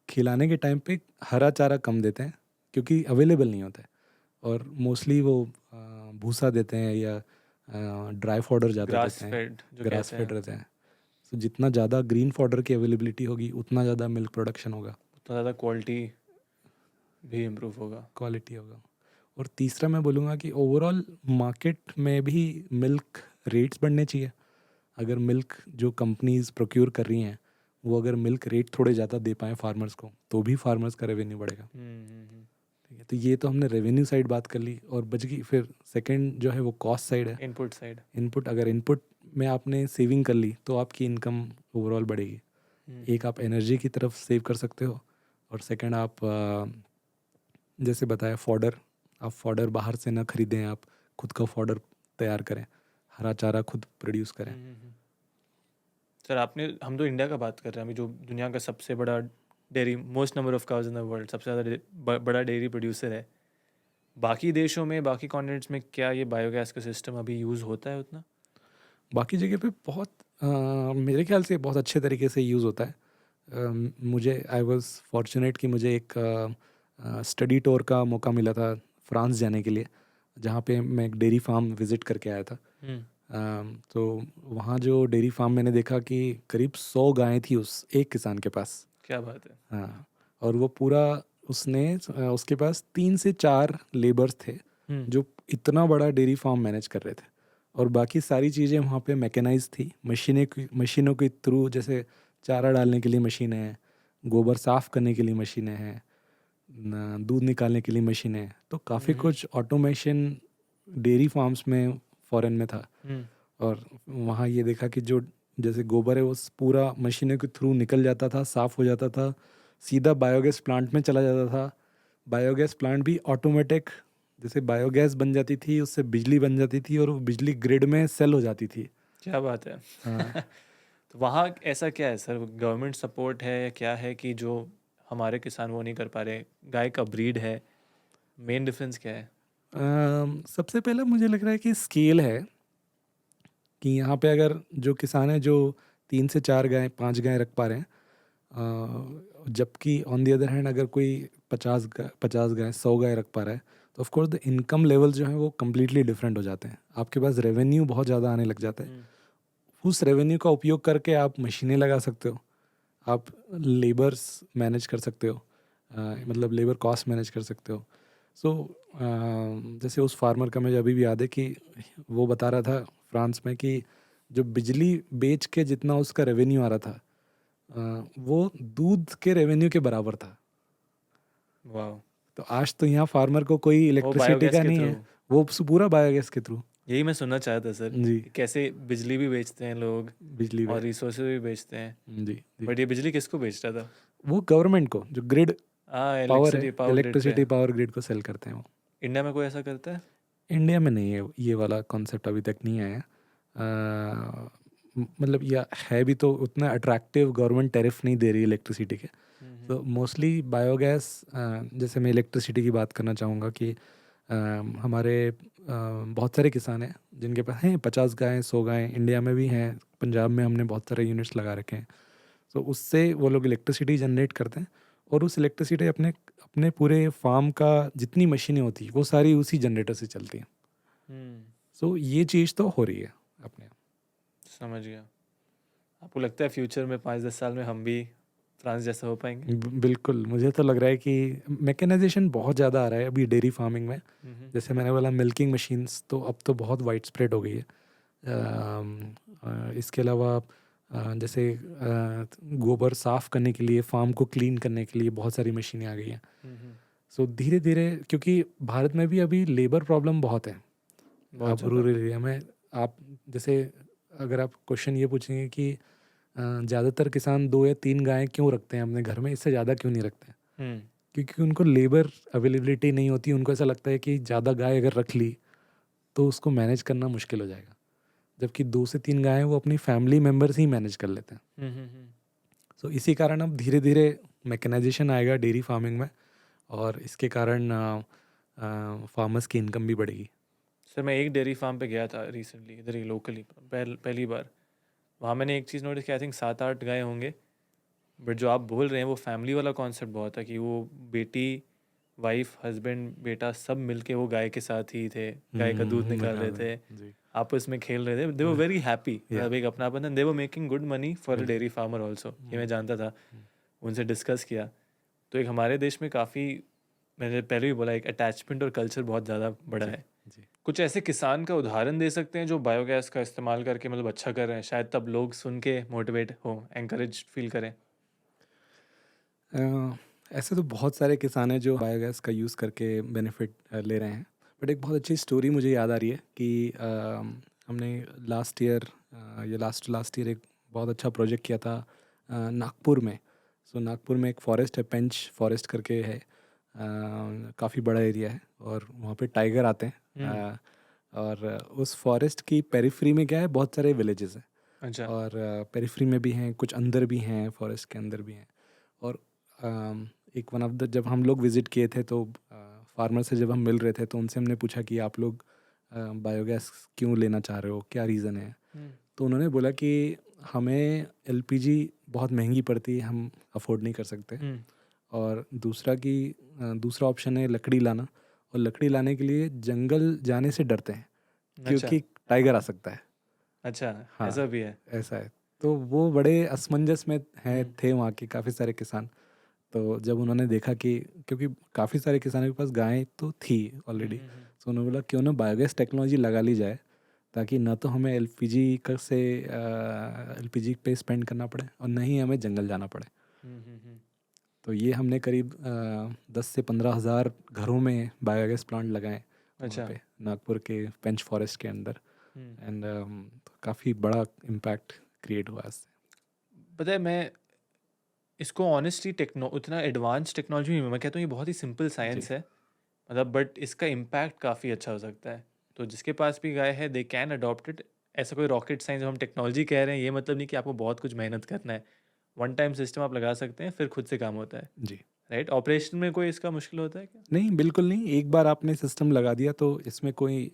खिलाने के टाइम पे हरा चारा कम देते हैं क्योंकि अवेलेबल नहीं होता है, और मोस्टली वो भूसा देते हैं या ड्राई फॉडर ज़्यादा ग्रास देते हैं, फेड जो ग्रास कहते फेड हैं, रहते हैं। तो जितना ज़्यादा ग्रीन फॉडर की अवेलेबिलिटी होगी उतना ज़्यादा मिल्क प्रोडक्शन होगा, उतना ज़्यादा क्वालिटी भी इम्प्रूव होगा। क्वालिटी होगा। और तीसरा मैं बोलूँगा कि ओवरऑल मार्केट में भी मिल्क रेट्स बढ़ने चाहिए। अगर मिल्क जो कंपनीज प्रोक्योर कर रही हैं वो अगर मिल्क रेट थोड़े ज़्यादा दे पाएँ फार्मर्स को तो भी फार्मर्स का रेवेन्यू बढ़ेगा। ठीक है, तो ये तो हमने रेवेन्यू साइड बात कर ली, और बच गई फिर सेकंड जो है वो कॉस्ट साइड है। Input side. इनपुट, अगर इनपुट में आपने सेविंग कर ली तो आपकी इनकम ओवरऑल बढ़ेगी। एक आप एनर्जी की तरफ सेव कर सकते हो, और सेकंड आप जैसे बताया फॉडर, आप फॉडर बाहर से ना खरीदें, आप खुद का फॉडर तैयार करें, हरा चारा खुद प्रोड्यूस करें। सर हम तो इंडिया का बात कर रहे हैं अभी, जो दुनिया का सबसे बड़ा dairy, most number of cows in the world, सबसे ज़्यादा बड़ा डेयरी प्रोड्यूसर है। बाकी देशों में, बाकी कॉन्टिनेंट्स में क्या ये बायोगैस का सिस्टम अभी यूज़ होता है उतना? बाकी जगह पे बहुत मेरे ख्याल से बहुत अच्छे तरीके से यूज़ होता है। मुझे आई वॉज फॉर्चुनेट कि मुझे एक स्टडी टूर का मौका मिला था फ्रांस जाने के लिए, जहाँ पे मैं एक डेयरी फार्म विज़िट करके आया था। तो वहाँ जो डेयरी फार्म मैंने देखा कि करीब 100 गायें थी उस एक किसान के पास। क्या बात है। हाँ, और वो पूरा उसने उसके पास 3 से 4 लेबर्स थे जो इतना बड़ा डेयरी फार्म मैनेज कर रहे थे, और बाकी सारी चीज़ें वहाँ पे मैकेनाइज थी। मशीनों के थ्रू, जैसे चारा डालने के लिए मशीनें हैं, गोबर साफ़ करने के लिए मशीनें हैं, दूध निकालने के लिए मशीनें हैं। तो काफ़ी कुछ ऑटोमेशन डेयरी फार्म्स में फ़ॉरेन में था। और वहाँ ये देखा कि जो जैसे गोबर है वो पूरा मशीनों के थ्रू निकल जाता था, साफ़ हो जाता था, सीधा बायोगैस प्लांट में चला जाता था। बायोगैस प्लांट भी ऑटोमेटिक, जैसे बायोगैस बन जाती थी, उससे बिजली बन जाती थी, और वो बिजली ग्रिड में सेल हो जाती थी। क्या बात है। हाँ। तो वहाँ ऐसा क्या है सर, गवर्नमेंट सपोर्ट है या क्या है कि जो हमारे किसान वो नहीं कर पा रहे? गाय का ब्रीड है, मेन डिफरेंस क्या है? सबसे पहला मुझे लग रहा है कि स्केल है, कि यहाँ पे अगर जो किसान है जो 3 से 4 गाय 5 गाय रख पा रहे हैं, जबकि ऑन दी अदर हैंड अगर कोई 50 गाय 100 गाय रख पा रहा है, तो of course the income level जो है वो कम्प्लीटली डिफरेंट हो जाते हैं। आपके पास रेवेन्यू बहुत ज़्यादा आने लग जाता है। उस रेवेन्यू का उपयोग करके आप मशीनें लगा सकते हो, आप लेबर्स मैनेज कर सकते हो, मतलब लेबर कॉस्ट मैनेज कर सकते हो। सो जैसे उस फार्मर का मुझे अभी भी याद है कि वो बता रहा था फ्रांस में कि जो बिजली बेच के जितना उसका रेवेन्यू आ रहा था, वो दूध के रेवेन्यू के बराबर था। वाह। तो आज तो यहाँ फार्मर को कोई वो इलेक्ट्रिसिटी बायोगैस का के नहीं थ्रू, है, वो पूरा बायोगैस के थ्रू। यही मैं सुनना चाहता सर, जी, कि कैसे बिजली भी बेचते हैं लोग बिजली और वे। रिसोर्सेज भी बेचते हैं। जी जी। बट ये बिजली किसको बेच रहा था? वो गवर्नमेंट को, जो ग्रिड हाँ, पावर है, पावर ग्रिड पे। इलेक्ट्रिसिटी पावर ग्रिड को सेल करते हैं वो। इंडिया में कोई ऐसा करता है? इंडिया में नहीं है, ये वाला कॉन्सेप्ट अभी तक नहीं आया। मतलब या है भी तो उतना अट्रैक्टिव गवर्नमेंट टैरिफ नहीं दे रही इलेक्ट्रिसिटी के। तो मोस्टली बायोगैस, जैसे मैं इलेक्ट्रिसिटी की बात करना चाहूँगा कि हमारे बहुत सारे किसान हैं जिनके पास हैं 50 गायें 100 गायें, इंडिया में भी हैं, पंजाब में हमने बहुत सारे यूनिट्स लगा रखे हैं। तो उससे वो लोग इलेक्ट्रिसिटी जनरेट करते हैं, और उस इलेक्ट्रिसिटी अपने अपने पूरे फार्म का जितनी मशीनें होती हैं वो सारी उसी जनरेटर से चलती हैं। सो ये चीज़ तो हो रही है अपने। समझ गया। आपको लगता है फ्यूचर में 5-10 साल में हम भी फ्रांस जैसा हो पाएंगे? बिल्कुल, मुझे तो लग रहा है कि मैकेनाइजेशन बहुत ज़्यादा आ रहा है अभी डेयरी फार्मिंग में। जैसे मैंने बोला मिल्किंग मशीन्स तो अब तो बहुत वाइड स्प्रेड हो गई है। इसके अलावा जैसे गोबर साफ़ करने के लिए, फार्म को क्लीन करने के लिए बहुत सारी मशीनें आ गई हैं। सो धीरे धीरे, क्योंकि भारत में भी अभी लेबर प्रॉब्लम बहुत है। बहुत आप ज़्यादा। रूरल एरिया में, आप जैसे अगर आप क्वेश्चन ये पूछेंगे कि ज़्यादातर किसान 2 या 3 गायें क्यों रखते हैं अपने घर में, इससे ज़्यादा क्यों नहीं रखते हैं? क्योंकि उनको लेबर अवेलेबिलिटी नहीं होती। उनको ऐसा लगता है कि ज़्यादा गाय अगर रख ली तो उसको मैनेज करना मुश्किल हो जाएगा, जबकि 2 से 3 गायें वो अपनी फैमिली मेम्बर्स ही मैनेज कर लेते हैं। सो इसी कारण अब धीरे धीरे मैकेनाइजेशन आएगा डेयरी फार्मिंग में, और इसके कारण फार्मर्स की इनकम भी बढ़ेगी। सर मैं एक डेयरी फार्म पे गया था रिसेंटली, इधर ही लोकली, पहली बार। वहाँ मैंने एक चीज़ नोटिस की, आई थिंक 7-8 गाय होंगे, बट जो आप बोल रहे हैं वो फैमिली वाला कॉन्सेप्ट बहुत है कि वो बेटी, वाइफ, हस्बैंड, बेटा सब मिलके वो गाय के साथ ही थे, गाय का दूध निकाल रहे थे, जी आपस में खेल रहे थे, दे वर वेरी हैप्पी, या मतलब एक अपनापन, they were making good money for a बिल्कुल डेयरी फार्मर ऑल्सो, ये मैं जानता था, हम्म, उनसे डिस्कस किया। तो एक हमारे देश में काफ़ी, मैंने पहले भी बोला, एक अटैचमेंट और कल्चर बहुत ज़्यादा बड़ा जी है। जी कुछ ऐसे किसान का उदाहरण दे सकते हैं जो बायोगैस का इस्तेमाल करके मतलब अच्छा कर रहे हैं, शायद तब लोग सुन के मोटिवेट हो, एंकरेज फील करें। ऐसे तो बहुत सारे किसान हैं जो बायोगैस का यूज़ करके बेनिफिट ले रहे हैं, बट एक बहुत अच्छी स्टोरी मुझे याद आ रही है कि हमने लास्ट ईयर या लास्ट ईयर एक बहुत अच्छा प्रोजेक्ट किया था नागपुर में। सो नागपुर में एक फॉरेस्ट है, पेंच फॉरेस्ट करके है, काफ़ी बड़ा एरिया है और वहाँ पे टाइगर आते हैं। हम्म। और उस फॉरेस्ट की पेरिफ्री में क्या है, बहुत सारे विलेजेस हैं अच्छा। और पेरिफ्री में भी हैं, कुछ अंदर भी हैं, फॉरेस्ट के अंदर भी हैं। और एक वन ऑफ द, जब हम लोग विज़िट किए थे तो फार्मर से जब हम मिल रहे थे तो उनसे हमने पूछा कि आप लोग बायोगैस क्यों लेना चाह रहे हो, क्या रीज़न है। हम्म। तो उन्होंने बोला कि हमें एलपीजी बहुत महंगी पड़ती है, हम अफोर्ड नहीं कर सकते। हम्म। और दूसरा ऑप्शन है लकड़ी लाना, और लकड़ी लाने के लिए जंगल जाने से डरते हैं अच्छा। क्योंकि टाइगर आ सकता है। अच्छा। हाँ, ऐसा भी है। ऐसा है। तो वो बड़े असमंजस में हम्म। थे वहाँ के काफ़ी सारे किसान। तो जब उन्होंने देखा कि, क्योंकि काफ़ी सारे किसानों के पास गायें तो थी ऑलरेडी, तो उन्होंने बोला क्यों ना बायोगैस टेक्नोलॉजी लगा ली जाए, ताकि ना तो हमें एलपीजी पे स्पेंड करना पड़े और ना ही हमें जंगल जाना पड़े। हम्म। तो ये हमने करीब 10 से 15 हज़ार घरों में बायोगैस प्लांट लगाए वहाँ अच्छा। पे, नागपुर के पेंच फॉरेस्ट के अंदर। हम्म। एंड काफ़ी बड़ा इम्पैक्ट क्रिएट हुआ इससे। पता है, मैं इसको ऑनेस्टली उतना एडवांस टेक्नोलॉजी नहीं, मैं कहता हूँ ये बहुत ही सिंपल जी साइंस है, मतलब बट इसका इम्पैक्ट काफ़ी अच्छा हो सकता है। तो जिसके पास भी गाय है, दे कैन अडॉप्ट इट। ऐसा कोई रॉकेट साइंस हम टेक्नोलॉजी कह रहे हैं, ये मतलब नहीं कि आपको बहुत कुछ मेहनत करना है। वन टाइम सिस्टम आप लगा सकते हैं, फिर खुद से काम होता है। जी राइट, ऑपरेशन में कोई इसका मुश्किल होता है क्या? नहीं, बिल्कुल नहीं। एक बार आपने सिस्टम लगा दिया तो इसमें कोई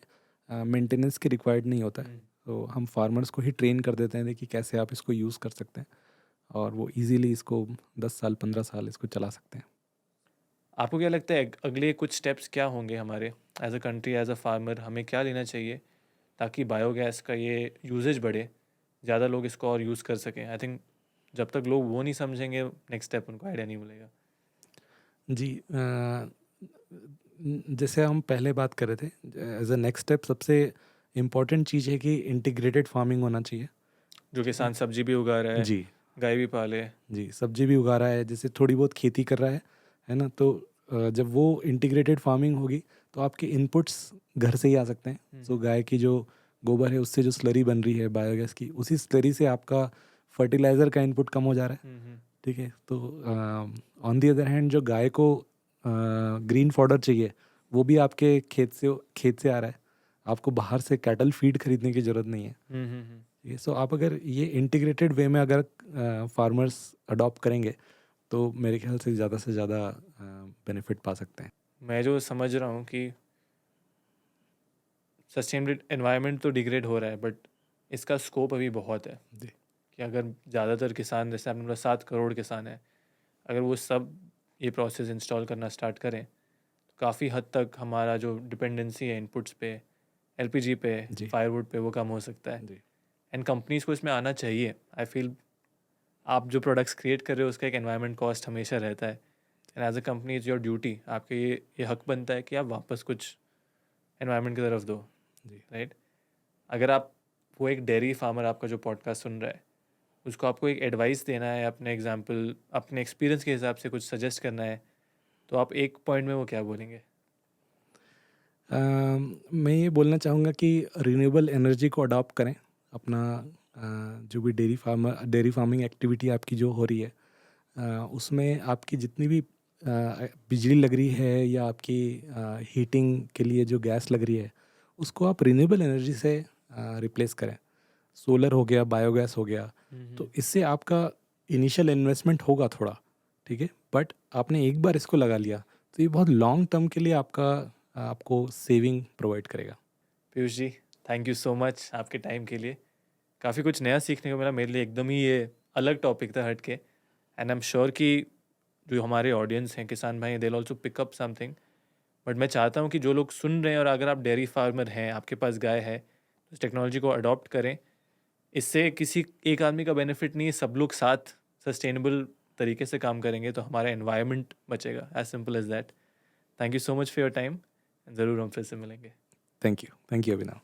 मेंटेनेंस की रिक्वायर्ड नहीं होता है। हम्म। तो हम फार्मर्स को ही ट्रेन कर देते हैं कि कैसे आप इसको यूज़ कर सकते हैं, और वो इजीली इसको 10 साल 15 साल इसको चला सकते हैं। आपको क्या लगता है अगले कुछ स्टेप्स क्या होंगे हमारे, as a country, as a farmer, हमें क्या लेना चाहिए ताकि बायोगैस का ये यूजेज बढ़े, ज़्यादा लोग इसको और यूज़ कर सकें? आई थिंक जब तक लोग वो नहीं समझेंगे, नेक्स्ट स्टेप उनको आइडिया नहीं मिलेगा। जी जैसे हम पहले बात कर रहे थे, एज अ नेक्स्ट स्टेप सबसे इम्पॉर्टेंट चीज़ है कि इंटीग्रेटेड फार्मिंग होना चाहिए। जो ठीक है। किसान सब्जी भी उगा रहा है, जी गाय भी पाले। जी, सब्जी भी उगा रहा है, जैसे थोड़ी बहुत खेती कर रहा है ना। तो जब वो इंटीग्रेटेड फार्मिंग होगी तो आपके इनपुट्स घर से ही आ सकते हैं। सो गाय की जो गोबर है उससे जो स्लरी बन रही है बायोगैस की, उसी स्लरी से आपका फर्टिलाइज़र का इनपुट कम हो जा रहा है। ठीक है। तो ऑन दी अदर हैंड जो गाय को ग्रीन फॉडर चाहिए, वो भी आपके खेत से आ रहा है। आपको बाहर से कैटल फीड खरीदने की ज़रूरत नहीं है। ये सो आप अगर ये इंटीग्रेटेड वे में अगर फार्मर्स अडॉप्ट करेंगे तो मेरे ख्याल से ज़्यादा बेनिफिट पा सकते हैं। मैं जो समझ रहा हूँ कि सस्टेनेबल एनवायरनमेंट तो डिग्रेड हो रहा है, बट इसका स्कोप अभी बहुत है। जी कि अगर ज़्यादातर किसान, जैसे आपने बोला 7 करोड़ किसान हैं, अगर वो सब ये प्रोसेस इंस्टॉल करना स्टार्ट करें तो काफ़ी हद तक हमारा जो डिपेंडेंसी है इनपुट्स पे, एलपीजी पे, जी फायरवुड पे, वो कम हो सकता है। जी एंड कंपनीज़ को इसमें आना चाहिए। आई फील आप जो प्रोडक्ट्स क्रिएट कर रहे हो उसका एक एनवायरनमेंट कॉस्ट हमेशा रहता है, and as a company is your duty, आपके ये हक बनता है कि आप वापस कुछ एनवायरनमेंट की तरफ दो। जी राइट। अगर आप, वो एक डेयरी फार्मर आपका जो पॉडकास्ट सुन रहा है, उसको आपको एक एडवाइस देना है, अपने एग्जाम्पल, अपने एक्सपीरियंस के हिसाब से कुछ सजेस्ट करना है, तो आप एक पॉइंट में वो क्या बोलेंगे? मैं ये बोलना चाहूँगा कि रिन्यूएबल एनर्जी को अडॉप्ट करें अपना। जो भी डेयरी फार्मिंग एक्टिविटी आपकी जो हो रही है, उसमें आपकी जितनी भी बिजली लग रही है या आपकी हीटिंग के लिए जो गैस लग रही है, उसको आप रिन्यूएबल एनर्जी से रिप्लेस करें। सोलर हो गया, बायोगैस हो गया। तो इससे आपका इनिशियल इन्वेस्टमेंट होगा थोड़ा, ठीक है, बट आपने एक बार इसको लगा लिया तो ये बहुत लॉन्ग टर्म के लिए आपको सेविंग प्रोवाइड करेगा। Piyush ji, thank you so much आपके टाइम के लिए। काफ़ी कुछ नया सीखने को मिला मेरे लिए, एकदम ही ये अलग टॉपिक था, हट के। एंड आई एम श्योर कि जो हमारे ऑडियंस हैं किसान भाई, they will also pick up something. But मैं चाहता हूँ कि जो लोग सुन रहे हैं और अगर आप डेयरी फार्मर हैं, आपके पास गाय है, तो इस टेक्नोलॉजी को अडॉप्ट करें. इससे किसी एक आदमी का बेनिफिट नहीं है, सब लोग साथ सस्टेनेबल तरीके से काम करेंगे तो हमारा एनवायरनमेंट बचेगा. As simple as that. Thank you so much for your time. ज़रूर हम फिर से मिलेंगे. Thank you Abhinav.